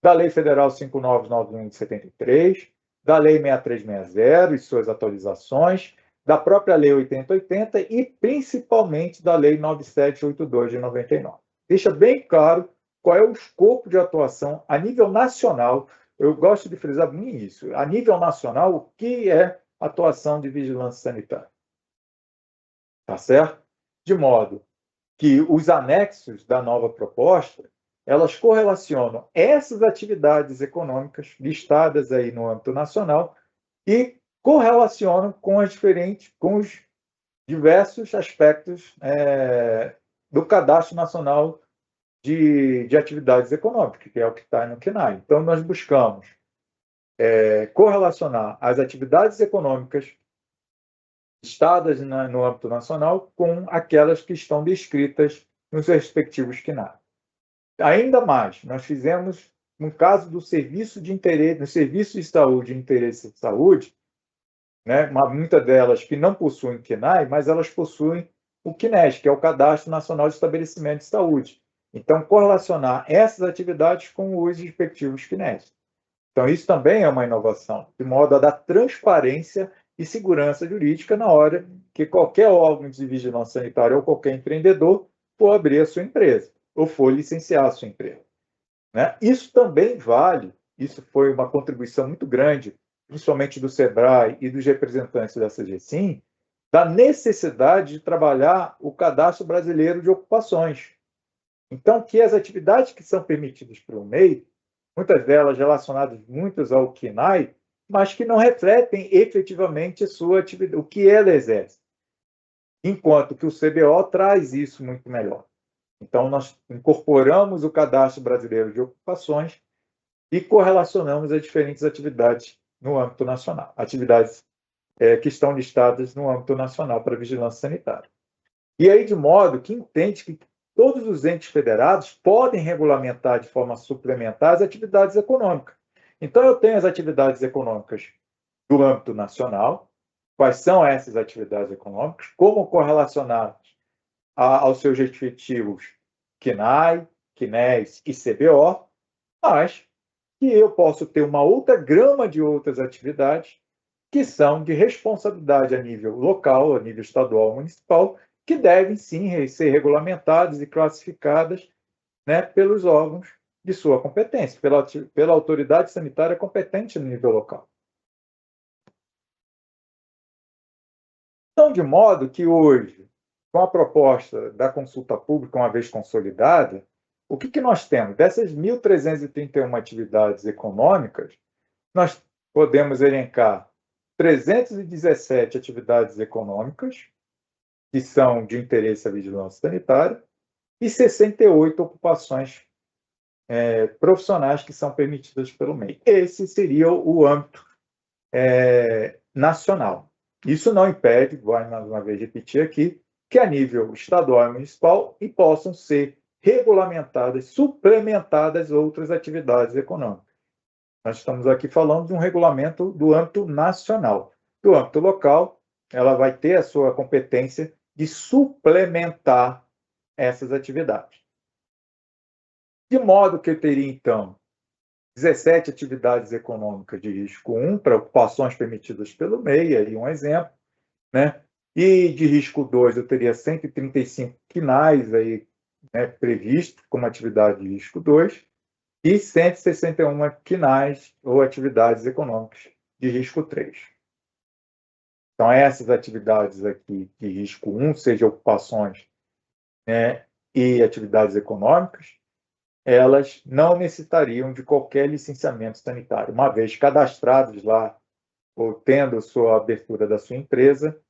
S1: da Lei Federal 5991 de 73, da Lei 6360 e suas atualizações, da própria Lei 8080 e principalmente da Lei 9782 de 99. Deixa bem claro qual é o escopo de atuação a nível nacional. Eu gosto de frisar bem isso. A nível nacional, o que é atuação de vigilância sanitária? Tá certo? De modo que os anexos da nova proposta, elas correlacionam essas atividades econômicas listadas aí no âmbito nacional e correlacionam com os diversos aspectos do Cadastro Nacional de Atividades Econômicas, que é o que está no CNAE. Então, nós buscamos correlacionar as atividades econômicas listadas no âmbito nacional com aquelas que estão descritas nos respectivos CNAE. Ainda mais, nós fizemos, no caso do serviço de interesse, no serviço de saúde e interesse de saúde, né, muitas delas que não possuem CNAE, mas elas possuem o CNES, que é o Cadastro Nacional de Estabelecimento de Saúde. Então, correlacionar essas atividades com os respectivos CNES. Então, isso também é uma inovação, de modo a dar transparência e segurança jurídica na hora que qualquer órgão de vigilância sanitária ou qualquer empreendedor for abrir a sua empresa ou for licenciar a sua empresa. Né? Isso também vale, isso foi uma contribuição muito grande, principalmente do SEBRAE e dos representantes da CGSIM, da necessidade de trabalhar o Cadastro Brasileiro de Ocupações. Então, que as atividades que são permitidas pelo MEI, muitas delas relacionadas muitas ao CNAE, mas que não refletem efetivamente sua atividade, o que ela exerce. Enquanto que o CBO traz isso muito melhor. Então, nós incorporamos o Cadastro Brasileiro de Ocupações e correlacionamos as diferentes atividades no âmbito nacional, atividades que estão listadas no âmbito nacional para vigilância sanitária. E aí, de modo que entende que todos os entes federados podem regulamentar de forma suplementar as atividades econômicas. Então, eu tenho as atividades econômicas do âmbito nacional, quais são essas atividades econômicas, como correlacionadas aos seus respectivos CNAE, CNES e CBO, mas que eu posso ter uma outra gama de outras atividades que são de responsabilidade a nível local, a nível estadual, municipal, que devem sim ser regulamentadas e classificadas, né, pelos órgãos de sua competência, pela autoridade sanitária competente no nível local. Então, de modo que hoje, com a proposta da consulta pública, uma vez consolidada, o que nós temos? Dessas 1.331 atividades econômicas, nós podemos elencar 317 atividades econômicas, que são de interesse à vigilância sanitária, e 68 ocupações profissionais que são permitidas pelo MEI. Esse seria o âmbito nacional. Isso não impede, vou mais uma vez repetir aqui, que a nível estadual e municipal e possam ser regulamentadas, suplementadas outras atividades econômicas. Nós estamos aqui falando de um regulamento do âmbito nacional. Do âmbito local, ela vai ter a sua competência de suplementar essas atividades. De modo que eu teria, então, 17 atividades econômicas de risco 1, para ocupações permitidas pelo MEI, aí um exemplo, né? E de risco 2 eu teria 135 CNAEs aí, né, previstos como atividade de risco 2 e 161 CNAEs ou atividades econômicas de risco 3. Então, essas atividades aqui de risco 1, seja ocupações, né, e atividades econômicas, elas não necessitariam de qualquer licenciamento sanitário, uma vez cadastrados lá ou tendo sua abertura da sua empresa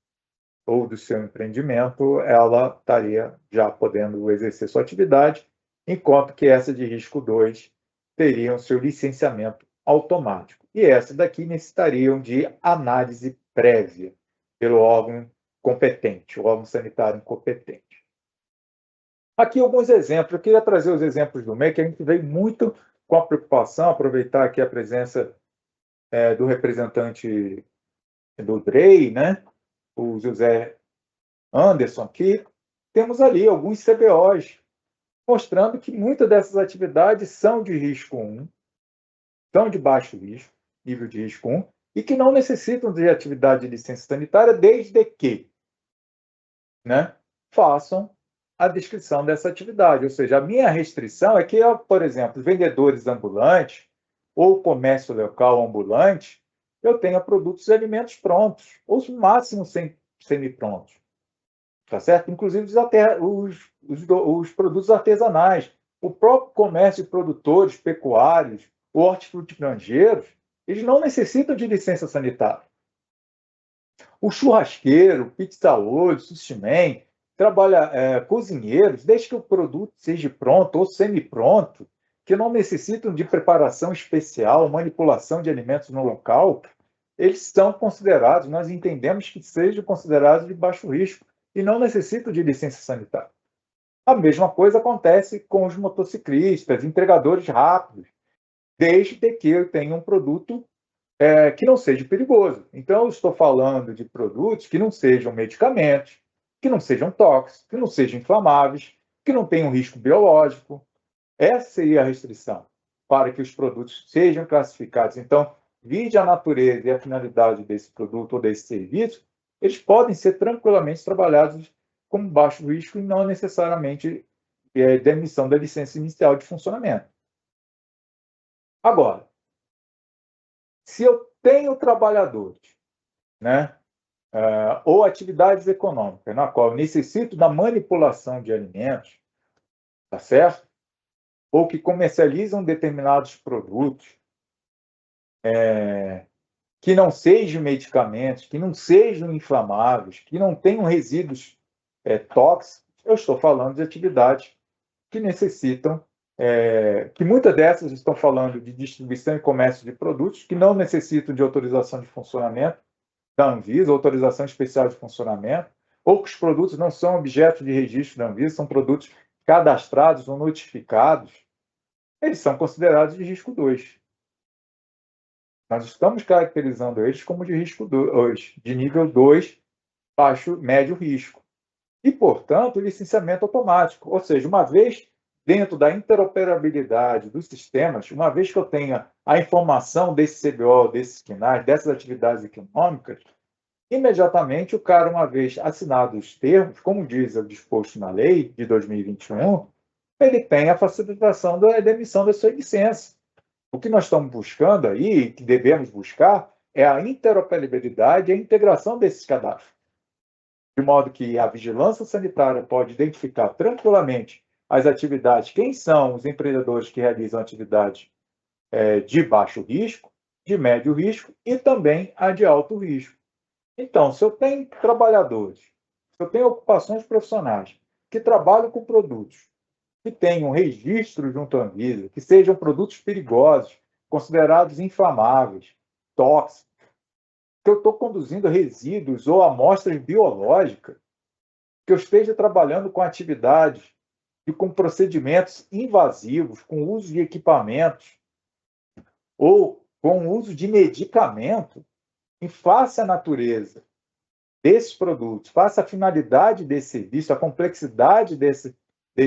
S1: ou do seu empreendimento, ela estaria já podendo exercer sua atividade, enquanto que essa de risco 2 teriam seu licenciamento automático. E essa daqui necessitariam de análise prévia pelo órgão competente, o órgão sanitário competente. Aqui alguns exemplos. Eu queria trazer os exemplos do MEI, que a gente veio muito com a preocupação, aproveitar aqui a presença do representante do DREI, né? O José Anderson, que temos ali alguns CBOs, mostrando que muitas dessas atividades são de risco 1, são de baixo risco, nível de risco 1, e que não necessitam de atividade de licença sanitária, desde que, né, façam a descrição dessa atividade. Ou seja, a minha restrição é que, por exemplo, vendedores ambulantes ou comércio local ambulante, eu tenha produtos e alimentos prontos, ou no máximo semi-prontos. Tá certo? Inclusive os produtos artesanais. O próprio comércio de produtores pecuários, ou hortifrutigranjeiros, eles não necessitam de licença sanitária. O churrasqueiro, pizzaiolo, sushi man, cozinheiros, desde que o produto seja pronto ou semi-pronto, que não necessitam de preparação especial, manipulação de alimentos no local, eles são considerados, nós entendemos que sejam considerados de baixo risco e não necessitam de licença sanitária. A mesma coisa acontece com os motociclistas, entregadores rápidos, desde que eu tenha um produto que não seja perigoso. Então, eu estou falando de produtos que não sejam medicamentos, que não sejam tóxicos, que não sejam inflamáveis, que não tenham risco biológico. Essa seria a restrição para que os produtos sejam classificados. Então, vide a natureza e a finalidade desse produto ou desse serviço, eles podem ser tranquilamente trabalhados como baixo risco e não necessariamente da emissão da licença inicial de funcionamento. Agora, se eu tenho trabalhadores, né, ou atividades econômicas, na qual eu necessito da manipulação de alimentos, tá certo? Ou que comercializam determinados produtos que não sejam medicamentos, que não sejam inflamáveis, que não tenham resíduos tóxicos, eu estou falando de atividades que necessitam, que muitas dessas estão falando de distribuição e comércio de produtos que não necessitam de autorização de funcionamento da Anvisa, autorização especial de funcionamento, ou que os produtos não são objeto de registro da Anvisa, são produtos cadastrados ou notificados, eles são considerados de risco 2. Nós estamos caracterizando eles como de risco 2, de nível 2, baixo, médio risco. E, portanto, licenciamento automático. Ou seja, uma vez dentro da interoperabilidade dos sistemas, uma vez que eu tenha a informação desse CBO, desses KNAIs, dessas atividades econômicas, imediatamente o cara, uma vez assinados os termos, como diz o disposto na lei de 2021, ele tem a facilitação da emissão da sua licença. O que nós estamos buscando aí, que devemos buscar, é a interoperabilidade e a integração desses cadastros. De modo que a vigilância sanitária pode identificar tranquilamente as atividades, quem são os empreendedores que realizam atividades de baixo risco, de médio risco e também a de alto risco. Então, se eu tenho trabalhadores, se eu tenho ocupações profissionais que trabalham com produtos que tenham registro junto à Anvisa, que sejam produtos perigosos, considerados inflamáveis, tóxicos, que eu estou conduzindo resíduos ou amostras biológicas, que eu esteja trabalhando com atividades e com procedimentos invasivos, com uso de equipamentos ou com uso de medicamento, e face à natureza desses produtos, face à finalidade desse serviço, à complexidade desse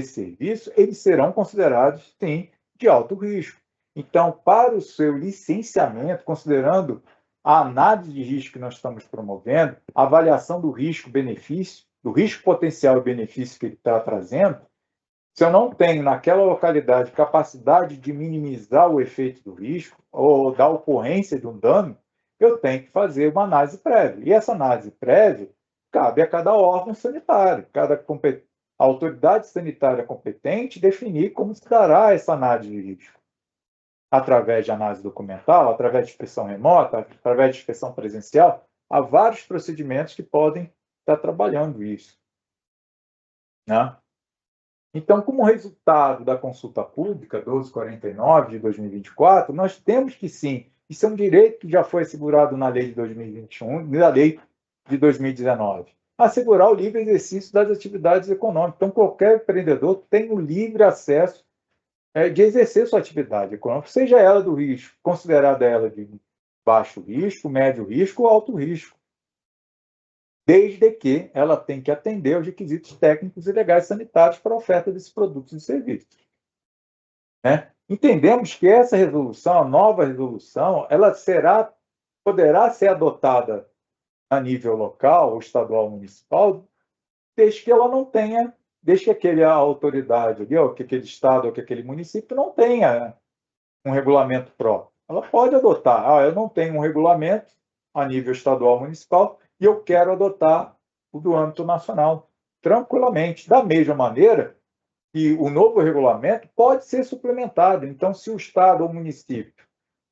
S1: serviço, eles serão considerados, sim, de alto risco. Então, para o seu licenciamento, considerando a análise de risco que nós estamos promovendo, a avaliação do risco-benefício, do risco potencial e benefício que ele está trazendo, se eu não tenho naquela localidade capacidade de minimizar o efeito do risco ou da ocorrência de um dano, eu tenho que fazer uma análise prévia. E essa análise prévia cabe a cada órgão sanitário, a autoridade sanitária competente definir como se dará essa análise de risco. Através de análise documental, através de inspeção remota, através de inspeção presencial, há vários procedimentos que podem estar trabalhando isso, né? Então, como resultado da consulta pública 1249 de 2024, nós temos que sim, isso é um direito que já foi assegurado na lei de 2021 e na lei de 2019, assegurar o livre exercício das atividades econômicas. Então, qualquer empreendedor tem o livre acesso de exercer sua atividade econômica, seja ela do risco, considerada ela de baixo risco, médio risco ou alto risco, desde que ela tem que atender aos requisitos técnicos e legais sanitários para a oferta desses produtos e serviços. Né? Entendemos que essa resolução, a nova resolução, ela será poderá ser adotada a nível local, ou estadual, municipal, desde que ela não tenha, desde que aquela autoridade ali, ou que aquele estado, ou que aquele município não tenha um regulamento próprio. Ela pode adotar. Eu não tenho um regulamento a nível estadual, municipal, e eu quero adotar o do âmbito nacional, tranquilamente. Da mesma maneira que o novo regulamento pode ser suplementado. Então, se o estado ou o município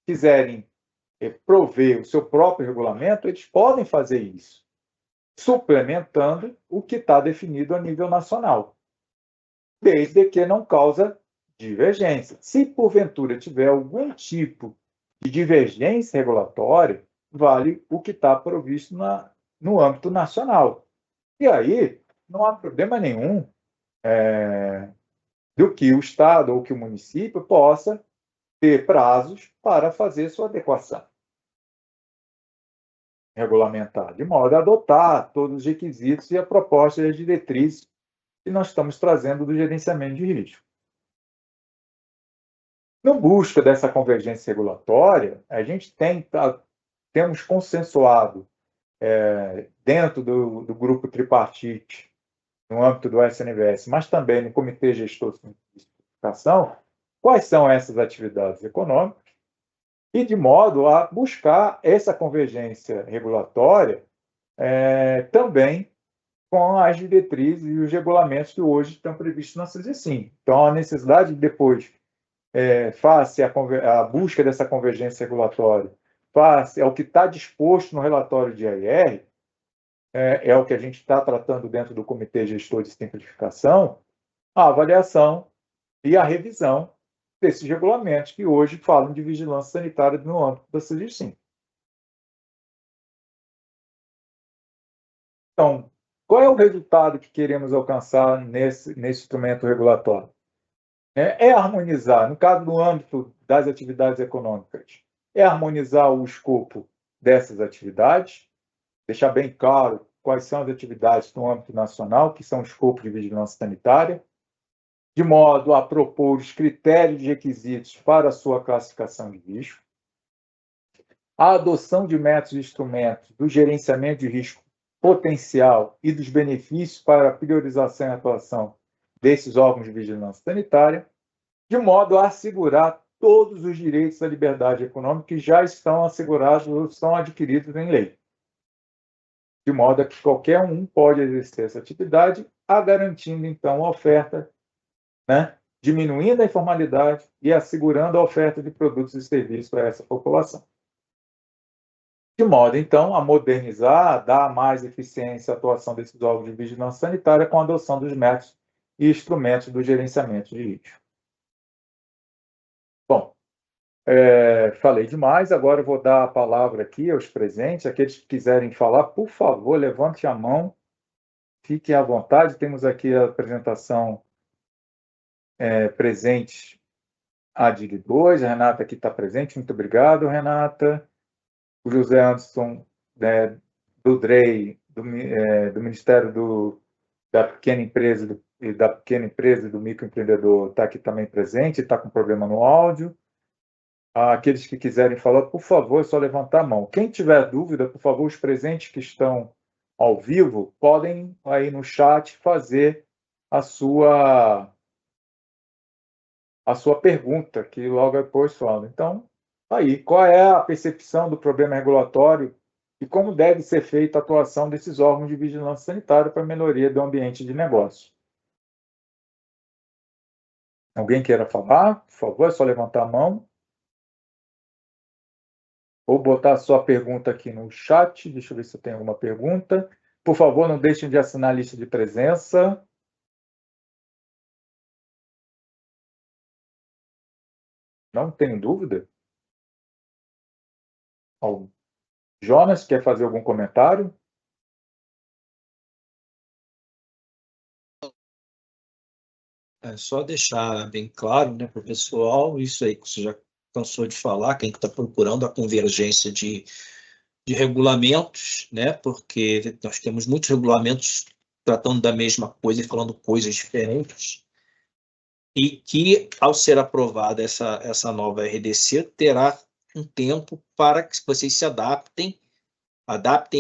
S1: quiserem prover o seu próprio regulamento, eles podem fazer isso, suplementando o que está definido a nível nacional, desde que não causa divergência. Se, porventura, tiver algum tipo de divergência regulatória, vale o que está provisto no âmbito nacional. E aí, não há problema nenhum do que o Estado ou que o município possa ter prazos para fazer sua adequação regulamentar, de modo a adotar todos os requisitos e a proposta e as diretrizes que nós estamos trazendo do gerenciamento de risco. No busca dessa convergência regulatória, a gente temos consensuado dentro do grupo tripartite, no âmbito do SNVS, mas também no Comitê Gestor de Simplificação, quais são essas atividades econômicas, e de modo a buscar essa convergência regulatória também com as diretrizes e os regulamentos que hoje estão previstos na CGSIM. Então, a necessidade de depois, face à busca dessa convergência regulatória, face ao que está disposto no relatório de AIR, é o que a gente está tratando dentro do Comitê Gestor de Simplificação, a avaliação e a revisão desses regulamentos que hoje falam de vigilância sanitária no âmbito da CGSIM. Então, qual é o resultado que queremos alcançar nesse instrumento regulatório? Harmonizar, no caso do âmbito das atividades econômicas, harmonizar o escopo dessas atividades, deixar bem claro quais são as atividades no âmbito nacional, que são o escopo de vigilância sanitária, de modo a propor os critérios e requisitos para a sua classificação de risco, a adoção de métodos e instrumentos do gerenciamento de risco potencial e dos benefícios para a priorização e atuação desses órgãos de vigilância sanitária, de modo a assegurar todos os direitos à liberdade econômica que já estão assegurados ou são adquiridos em lei, de modo a que qualquer um pode exercer essa atividade, garantindo, então, a oferta, diminuindo a informalidade e assegurando a oferta de produtos e serviços para essa população. De modo, então, a modernizar, a dar mais eficiência à atuação desses órgãos de vigilância sanitária com a adoção dos métodos e instrumentos do gerenciamento de risco. Bom, falei demais, agora eu vou dar a palavra aqui aos presentes. Aqueles que quiserem falar, por favor, levante a mão, fiquem à vontade. Temos aqui a apresentação presente, a DIG 2, a Renata aqui está presente, muito obrigado, Renata. O José Anderson, do DREI, do Ministério da Pequena Empresa e do Microempreendedor, está aqui também presente, está com problema no áudio. Aqueles que quiserem falar, por favor, é só levantar a mão. Quem tiver dúvida, por favor, os presentes que estão ao vivo, podem aí no chat fazer a sua pergunta, que logo depois falo. Então, aí, qual é a percepção do problema regulatório e como deve ser feita a atuação desses órgãos de vigilância sanitária para a melhoria do ambiente de negócio? Alguém queira falar? Por favor, é só levantar a mão. Ou botar a sua pergunta aqui no chat. Deixa eu ver se eu tenho alguma pergunta. Por favor, não deixem de assinar a lista de presença. Não tenho dúvida. Jonas, quer fazer algum comentário?
S3: Só deixar bem claro, para o pessoal, isso aí que você já cansou de falar, quem está procurando a convergência de regulamentos, porque nós temos muitos regulamentos tratando da mesma coisa e falando coisas diferentes, e que, ao ser aprovada essa nova RDC, terá um tempo para que vocês se adaptem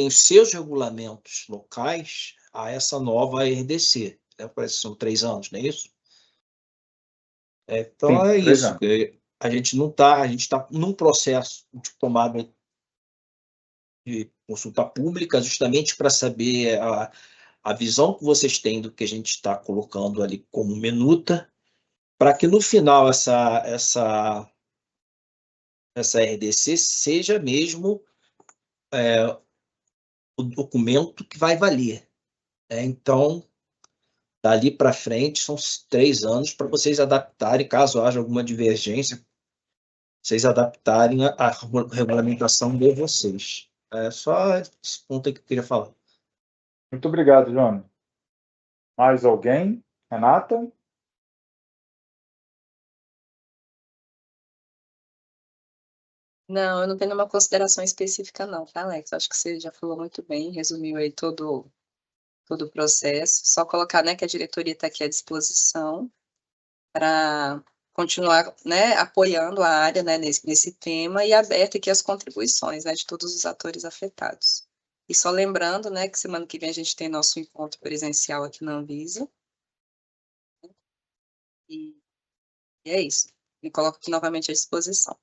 S3: os seus regulamentos locais a essa nova RDC. Parece que são 3 anos, não é isso? Então,
S1: Sim,
S3: é
S1: 3
S3: isso.
S1: anos.
S3: A gente está num processo de tomada de consulta pública, justamente para saber a visão que vocês têm do que a gente está colocando ali como minuta, para que no final essa RDC seja mesmo o documento que vai valer. Então, dali para frente, são 3 anos para vocês adaptarem, caso haja alguma divergência, vocês adaptarem a regulamentação de vocês. É só esse ponto aí que eu queria falar.
S1: Muito obrigado, Johnny. Mais alguém? Renata?
S4: Não, eu não tenho nenhuma consideração específica não, tá, Alex? Acho que você já falou muito bem, resumiu aí todo o processo. Só colocar, né, que a diretoria está aqui à disposição para continuar, né, apoiando a área, né, nesse tema e aberto aqui as contribuições, né, de todos os atores afetados. E só lembrando, né, que semana que vem a gente tem nosso encontro presencial aqui na Anvisa. E é isso. Me coloco aqui novamente à disposição.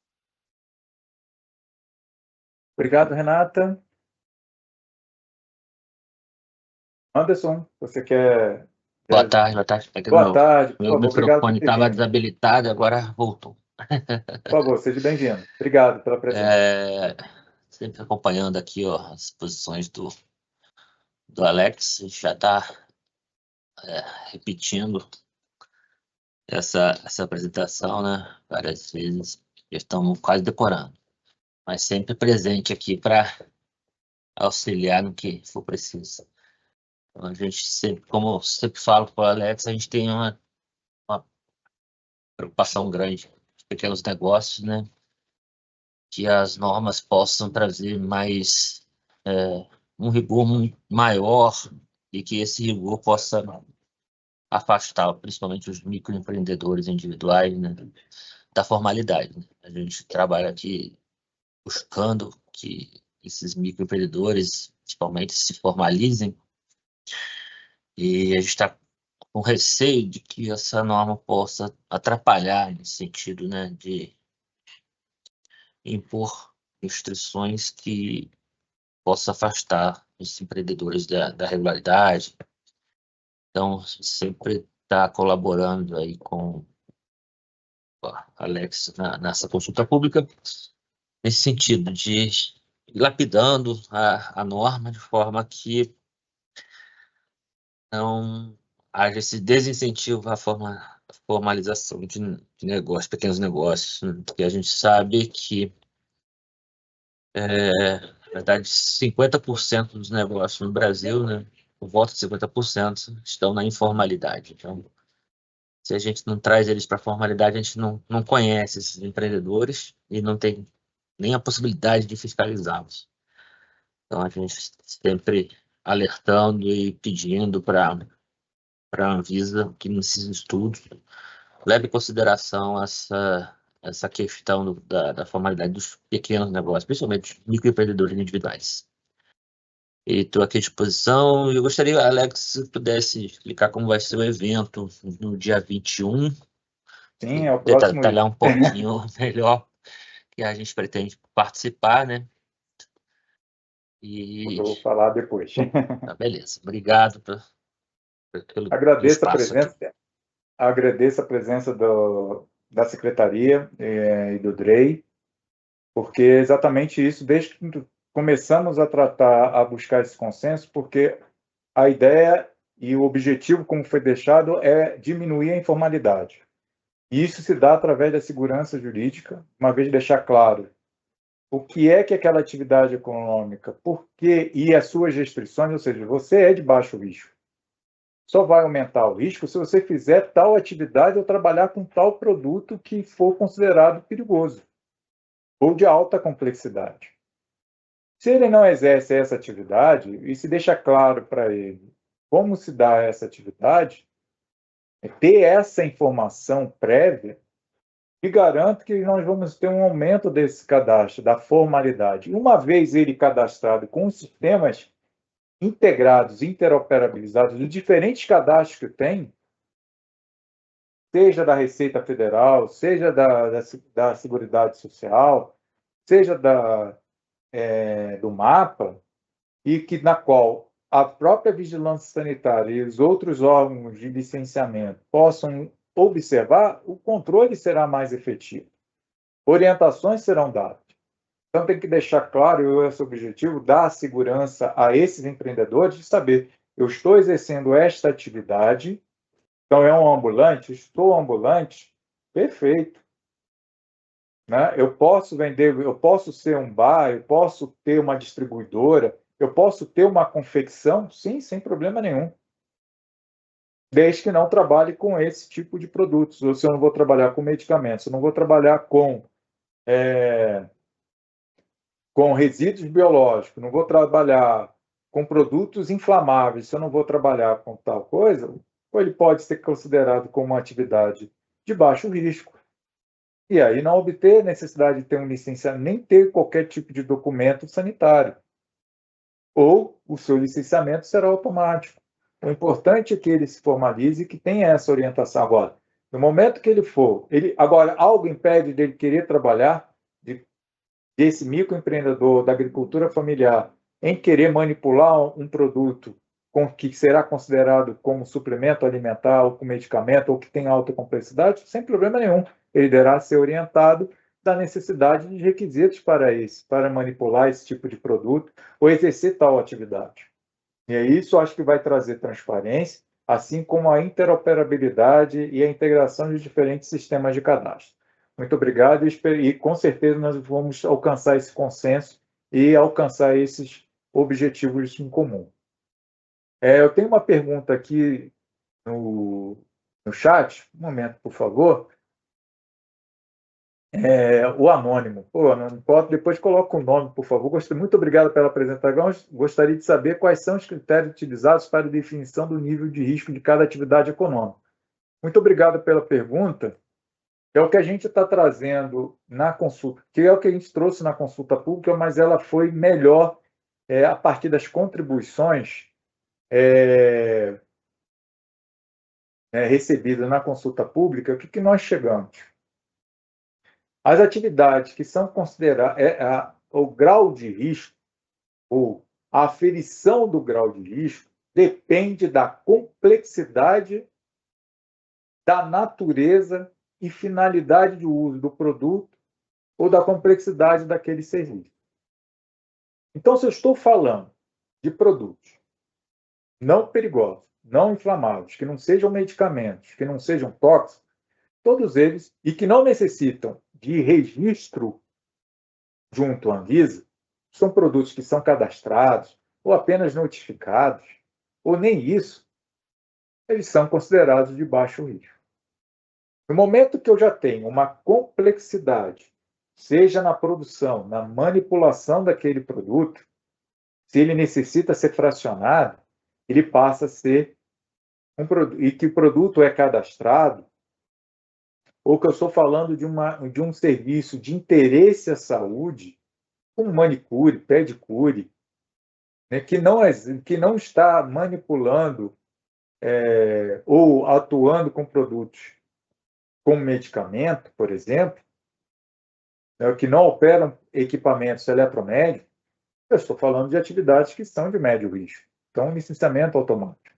S1: Obrigado, Renata. Anderson, você quer...
S5: Boa tarde, boa tarde. É que
S1: Boa tarde, por
S5: meu
S1: favor. Obrigado por
S5: microfone
S1: ter
S5: estava
S1: vindo.
S5: desabilitado, agora voltou.
S1: Por favor, seja bem-vindo. Obrigado pela presença.
S5: Sempre acompanhando aqui, ó, as posições do Alex, a gente já está repetindo essa apresentação, né, várias vezes, já estamos quase decorando, mas sempre presente aqui para auxiliar no que for preciso. Então, a gente sempre, como eu sempre falo para o Alex, a gente tem uma preocupação grande de pequenos negócios, né? Que as normas possam trazer mais um rigor maior e que esse rigor possa afastar, principalmente os microempreendedores individuais, né, da formalidade, né? A gente trabalha aqui buscando que esses microempreendedores, principalmente, se formalizem e a gente está com receio de que essa norma possa atrapalhar nesse sentido, né, de impor restrições que possa afastar os empreendedores da regularidade. Então, sempre está colaborando aí com a Alex nessa consulta pública, nesse sentido de ir lapidando a norma de forma que não haja esse desincentivo à formalização de negócios, pequenos negócios, né? Porque a gente sabe que, na verdade, 50% dos negócios no Brasil, né, por volta de 50%, estão na informalidade. Então, se a gente não traz eles para a formalidade, a gente não conhece esses empreendedores e não tem nem a possibilidade de fiscalizá-los. Então, a gente sempre alertando e pedindo para a Anvisa que nesses estudos leve em consideração essa questão da formalidade dos pequenos negócios, principalmente dos microempreendedores individuais. E estou aqui à disposição. Eu gostaria, Alex, se pudesse explicar como vai ser o evento no dia 21.
S1: Sim, é o próximo.
S5: Detalhar um pouquinho melhor que a gente pretende participar, né?
S1: Eu vou falar depois.
S5: Tá, beleza. Obrigado pelo
S1: Agradeço a
S5: espaço
S1: presença.
S5: aqui.
S1: Agradeço a presença da Secretaria e do DREI, porque é exatamente isso, desde que começamos a buscar esse consenso, porque a ideia e o objetivo, como foi deixado, é diminuir a informalidade. E isso se dá através da segurança jurídica, uma vez deixar claro o que é que aquela atividade econômica, por quê e as suas restrições, ou seja, você é de baixo risco. Só vai aumentar o risco se você fizer tal atividade ou trabalhar com tal produto que for considerado perigoso ou de alta complexidade. Se ele não exerce essa atividade e se deixa claro para ele como se dá essa atividade, ter essa informação prévia, E garanto que nós vamos ter um aumento desse cadastro, da formalidade. Uma vez ele cadastrado com os sistemas integrados, interoperabilizados, de diferentes cadastros que tem, seja da Receita Federal, seja da Seguridade Social, seja do MAPA, e que na qual a própria vigilância sanitária e os outros órgãos de licenciamento possam observar, o controle será mais efetivo. Orientações serão dadas. Então, tem que deixar claro, esse objetivo, dar segurança a esses empreendedores de saber, eu estou exercendo esta atividade, então é um ambulante, estou ambulante, perfeito. Né? Eu posso vender, eu posso ser um bar, eu posso ter uma distribuidora, eu posso ter uma confecção, sim, sem problema nenhum. Desde que não trabalhe com esse tipo de produtos. Ou se eu não vou trabalhar com medicamentos, eu não vou trabalhar com resíduos biológicos, não vou trabalhar com produtos inflamáveis, se eu não vou trabalhar com tal coisa, ou ele pode ser considerado como uma atividade de baixo risco. E aí não obter necessidade de ter um licenciamento, nem ter qualquer tipo de documento sanitário. Ou o seu licenciamento será automático. O importante é que ele se formalize e que tenha essa orientação. Agora, no momento que ele for, agora, algo impede dele querer trabalhar, desse microempreendedor da agricultura familiar, em querer manipular um produto que será considerado como suplemento alimentar ou com medicamento ou que tem alta complexidade, sem problema nenhum. Ele deverá ser orientado da necessidade de requisitos para manipular esse tipo de produto ou exercer tal atividade. E isso acho que vai trazer transparência, assim como a interoperabilidade e a integração de diferentes sistemas de cadastro. Muito obrigado e com certeza nós vamos alcançar esse consenso e alcançar esses objetivos em comum. Eu tenho uma pergunta aqui no chat, um momento, por favor. O anônimo. Depois coloca o nome, por favor. Muito obrigado pela apresentação. Gostaria de saber quais são os critérios utilizados para a definição do nível de risco de cada atividade econômica. Muito obrigado pela pergunta. É o que a gente está trazendo na consulta, que é o que a gente trouxe na consulta pública, mas ela foi melhor a partir das contribuições recebidas na consulta pública. O que nós chegamos? As atividades que são consideradas o grau de risco, ou a aferição do grau de risco, depende da complexidade, da natureza e finalidade de uso do produto ou da complexidade daquele serviço. Então, se eu estou falando de produtos não perigosos, não inflamáveis, que não sejam medicamentos, que não sejam tóxicos, todos eles, e que não necessitam de registro junto à Anvisa, são produtos que são cadastrados ou apenas notificados, ou nem isso, eles são considerados de baixo risco. No momento que eu já tenho uma complexidade, seja na produção, na manipulação daquele produto, se ele necessita ser fracionado, ele passa a ser um produto, e que o produto é cadastrado, ou que eu estou falando de um serviço de interesse à saúde, como manicure, pedicure, né, que não está manipulando ou atuando com produtos como medicamento, por exemplo, que não operam equipamentos eletromédicos, eu estou falando de atividades que são de médio risco. Então, licenciamento automático.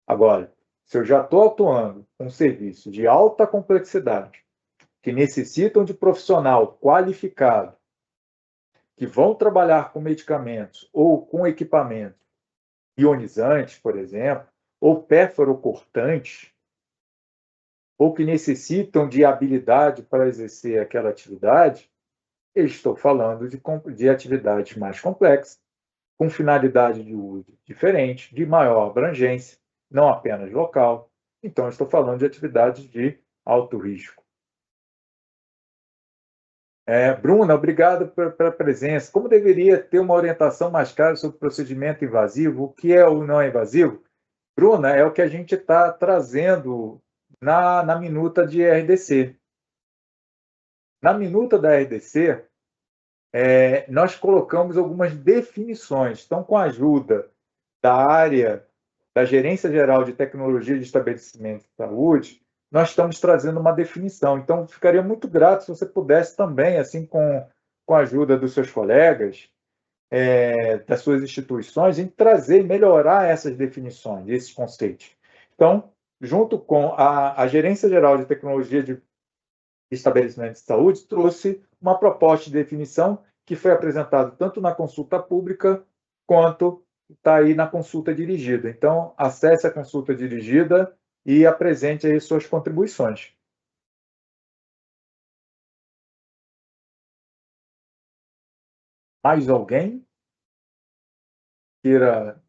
S1: Agora, se eu já estou atuando com um serviço de alta complexidade, que necessitam de profissional qualificado, que vão trabalhar com medicamentos ou com equipamentos ionizantes, por exemplo, ou pérfuro-cortantes, ou que necessitam de habilidade para exercer aquela atividade, eu estou falando de atividades mais complexas, com finalidade de uso diferente, de maior abrangência, não apenas local. Então, eu estou falando de atividades de alto risco. Bruna, obrigado pela presença. Como deveria ter uma orientação mais clara sobre o procedimento invasivo? O que é o não invasivo? Bruna, é o que a gente está trazendo na minuta de RDC. Na minuta da RDC, nós colocamos algumas definições. Então, com a ajuda da área da Gerência Geral de Tecnologia de Estabelecimento de Saúde, nós estamos trazendo uma definição. Então, ficaria muito grato se você pudesse também, assim, com a ajuda dos seus colegas, das suas instituições, em trazer, melhorar essas definições, esses conceitos. Então, junto com a Gerência Geral de Tecnologia de Estabelecimento de Saúde, trouxe uma proposta de definição que foi apresentada tanto na consulta pública quanto está aí na consulta dirigida. Então, acesse a consulta dirigida e apresente aí suas contribuições. Mais alguém queira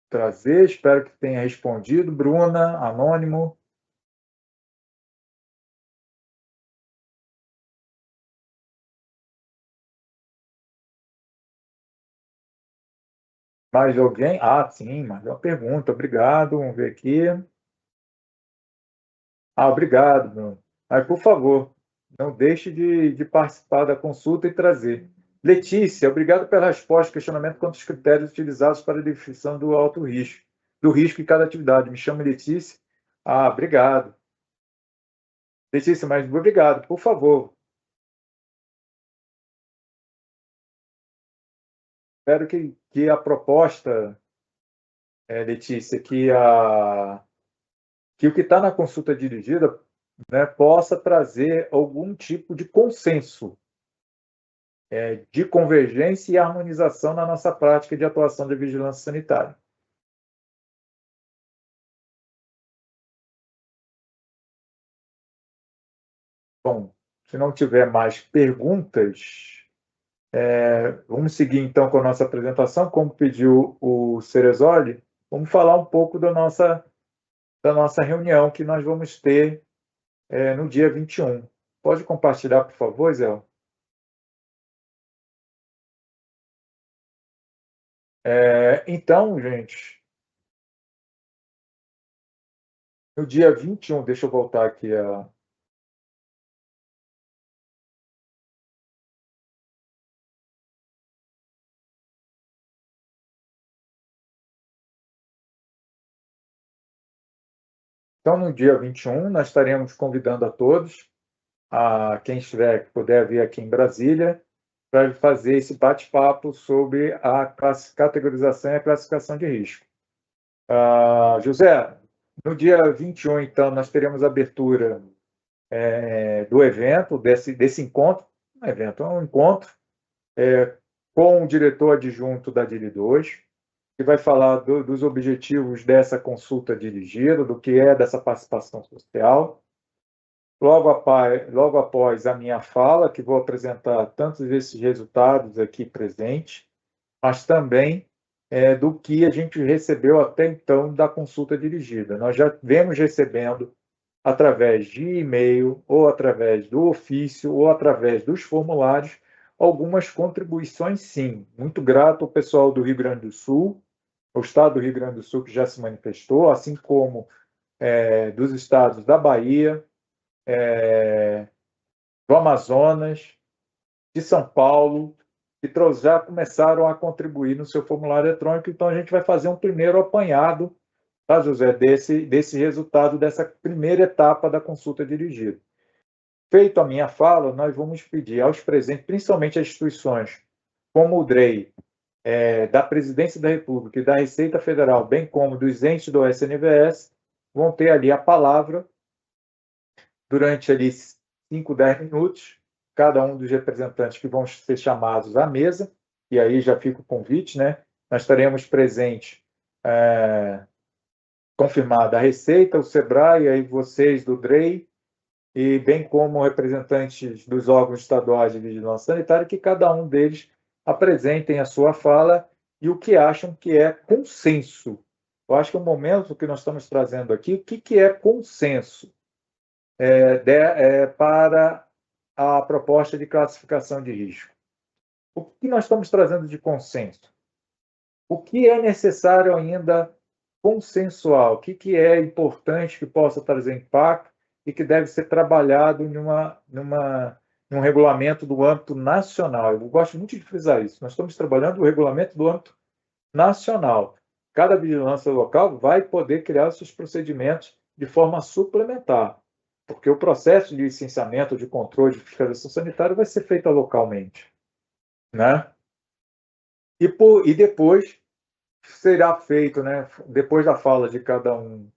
S1: trazer? Espero que tenha respondido. Bruna, anônimo. Mais alguém? Ah, sim, mais uma pergunta. Obrigado. Vamos ver aqui. Obrigado, Bruno. Mas, por favor, não deixe de participar da consulta e trazer. Letícia, obrigado pela resposta. Questionamento quanto aos critérios utilizados para a definição do alto risco, do risco em cada atividade. Me chamo Letícia. Obrigado. Letícia, mas obrigado. Por favor. Espero que a proposta, Letícia, que o que está na consulta dirigida, né, possa trazer algum tipo de consenso, de convergência e harmonização na nossa prática de atuação de vigilância sanitária. Bom, se não tiver mais perguntas, vamos seguir então com a nossa apresentação. Como pediu o Ceresoli, vamos falar um pouco da nossa reunião que nós vamos ter no dia 21. Pode compartilhar, por favor, Zé? Então, gente, no dia 21, deixa eu voltar aqui Então, no dia 21, nós estaremos convidando a todos, a quem puder vir aqui em Brasília, para fazer esse bate-papo sobre a categorização e a classificação de risco. José, no dia 21, então, nós teremos a abertura do evento, desse encontro. É um encontro com o diretor adjunto da DIRI 2, que vai falar dos objetivos dessa consulta dirigida, do que é dessa participação social. Logo após a minha fala, que vou apresentar tantos esses resultados aqui presentes, mas também do que a gente recebeu até então da consulta dirigida. Nós já vemos recebendo, através de e-mail, ou através do ofício, ou através dos formulários, algumas contribuições, sim. Muito grato ao pessoal do Rio Grande do Sul, ao Estado do Rio Grande do Sul, que já se manifestou, assim como dos estados da Bahia, do Amazonas, de São Paulo, que já começaram a contribuir no seu formulário eletrônico. Então, a gente vai fazer um primeiro apanhado, tá, José, desse resultado, dessa primeira etapa da consulta dirigida. Feito a minha fala, nós vamos pedir aos presentes, principalmente as instituições como o DREI, da Presidência da República e da Receita Federal, bem como dos entes do SNVS, vão ter ali a palavra durante ali 5, 10 minutos, cada um dos representantes que vão ser chamados à mesa, e aí já fica o convite, né? Nós estaremos presentes, confirmada a Receita, o SEBRAE, aí vocês do DREI, e bem como representantes dos órgãos estaduais de vigilância sanitária, que cada um deles apresentem a sua fala e o que acham que é consenso. Eu acho que o momento que nós estamos trazendo aqui, o que é consenso para a proposta de classificação de risco? O que nós estamos trazendo de consenso? O que é necessário ainda consensual? O que é importante que possa trazer impacto e que deve ser trabalhado um regulamento do âmbito nacional. Eu gosto muito de frisar isso. Nós estamos trabalhando o regulamento do âmbito nacional. Cada vigilância local vai poder criar seus procedimentos de forma suplementar, porque o processo de licenciamento, de controle, de fiscalização sanitária vai ser feito localmente, né? E depois será feito, né, depois da fala de cada um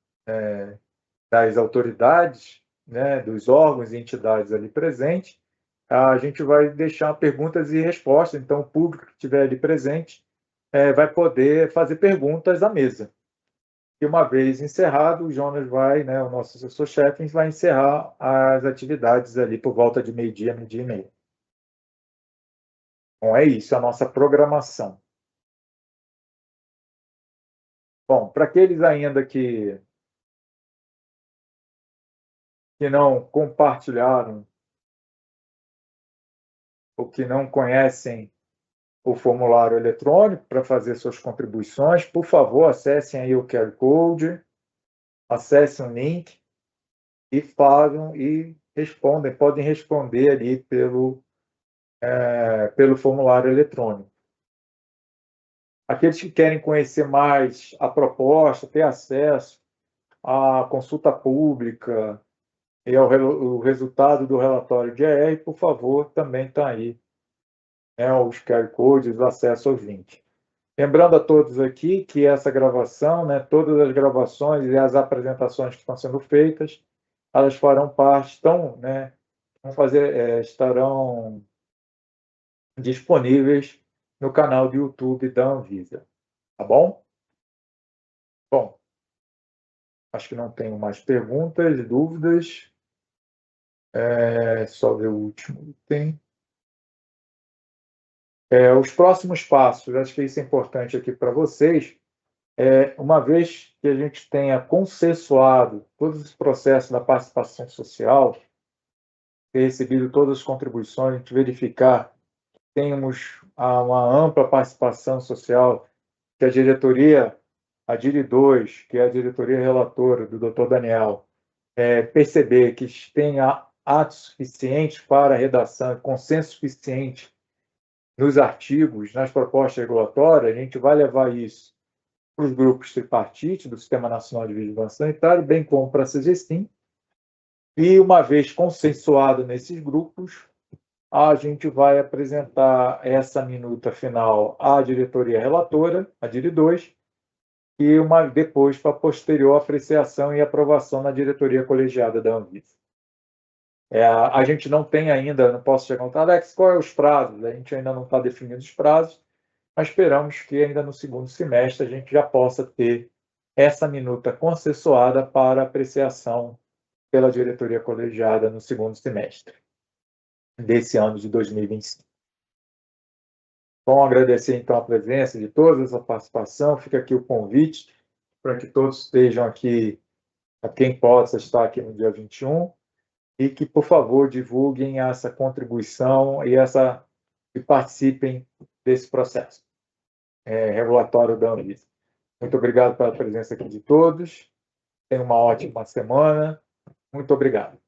S1: das autoridades, né, dos órgãos e entidades ali presentes, a gente vai deixar perguntas e respostas. Então, o público que estiver ali presente vai poder fazer perguntas à mesa. E uma vez encerrado, o Jonas vai, né, o nosso assessor-chefe, vai encerrar as atividades ali por volta de meio-dia, meio-dia e meia. Bom, é isso, a nossa programação. Bom, para aqueles ainda que não compartilharam ou que não conhecem o formulário eletrônico para fazer suas contribuições, por favor, acessem aí o QR Code, acessem o link e falam e respondem, podem responder ali pelo formulário eletrônico. Aqueles que querem conhecer mais a proposta, ter acesso à consulta pública e o resultado do relatório de ER, por favor, também está aí, né, os QR Codes, o acesso aos links. Lembrando a todos aqui que essa gravação, né, todas as gravações e as apresentações que estão sendo feitas, elas farão parte, estarão disponíveis no canal do YouTube da Anvisa. Tá bom? Bom, acho que não tenho mais perguntas, dúvidas. Só ver o último item. Os próximos passos, acho que isso é importante aqui para vocês. Uma vez que a gente tenha consensuado todos os processos da participação social, ter recebido todas as contribuições, a gente verificar que temos uma ampla participação social, que a diretoria, a DIRI2, que é a diretoria relatora do Dr. Daniel, perceber que tem atos suficientes para a redação, consenso suficiente nos artigos, nas propostas regulatórias, a gente vai levar isso para os grupos tripartite do Sistema Nacional de Vigilância Sanitária, bem como para a CGSIM. E, uma vez consensuado nesses grupos, a gente vai apresentar essa minuta final à diretoria relatora, a DIRI2, e depois para posterior apreciação e aprovação na diretoria colegiada da Anvisa. A gente não tem ainda, não posso chegar a contar, Alex, qual é os prazos? A gente ainda não está definindo os prazos, mas esperamos que ainda no segundo semestre a gente já possa ter essa minuta consensuada para apreciação pela diretoria colegiada no segundo semestre desse ano de 2025. Bom, agradecer então a presença de todos, a participação. Fica aqui o convite para que todos estejam aqui, a quem possa estar aqui no dia 21, e que, por favor, divulguem essa contribuição e participem desse processo regulatório da Anvisa. Muito obrigado pela presença aqui de todos. Tenham uma ótima semana. Muito obrigado.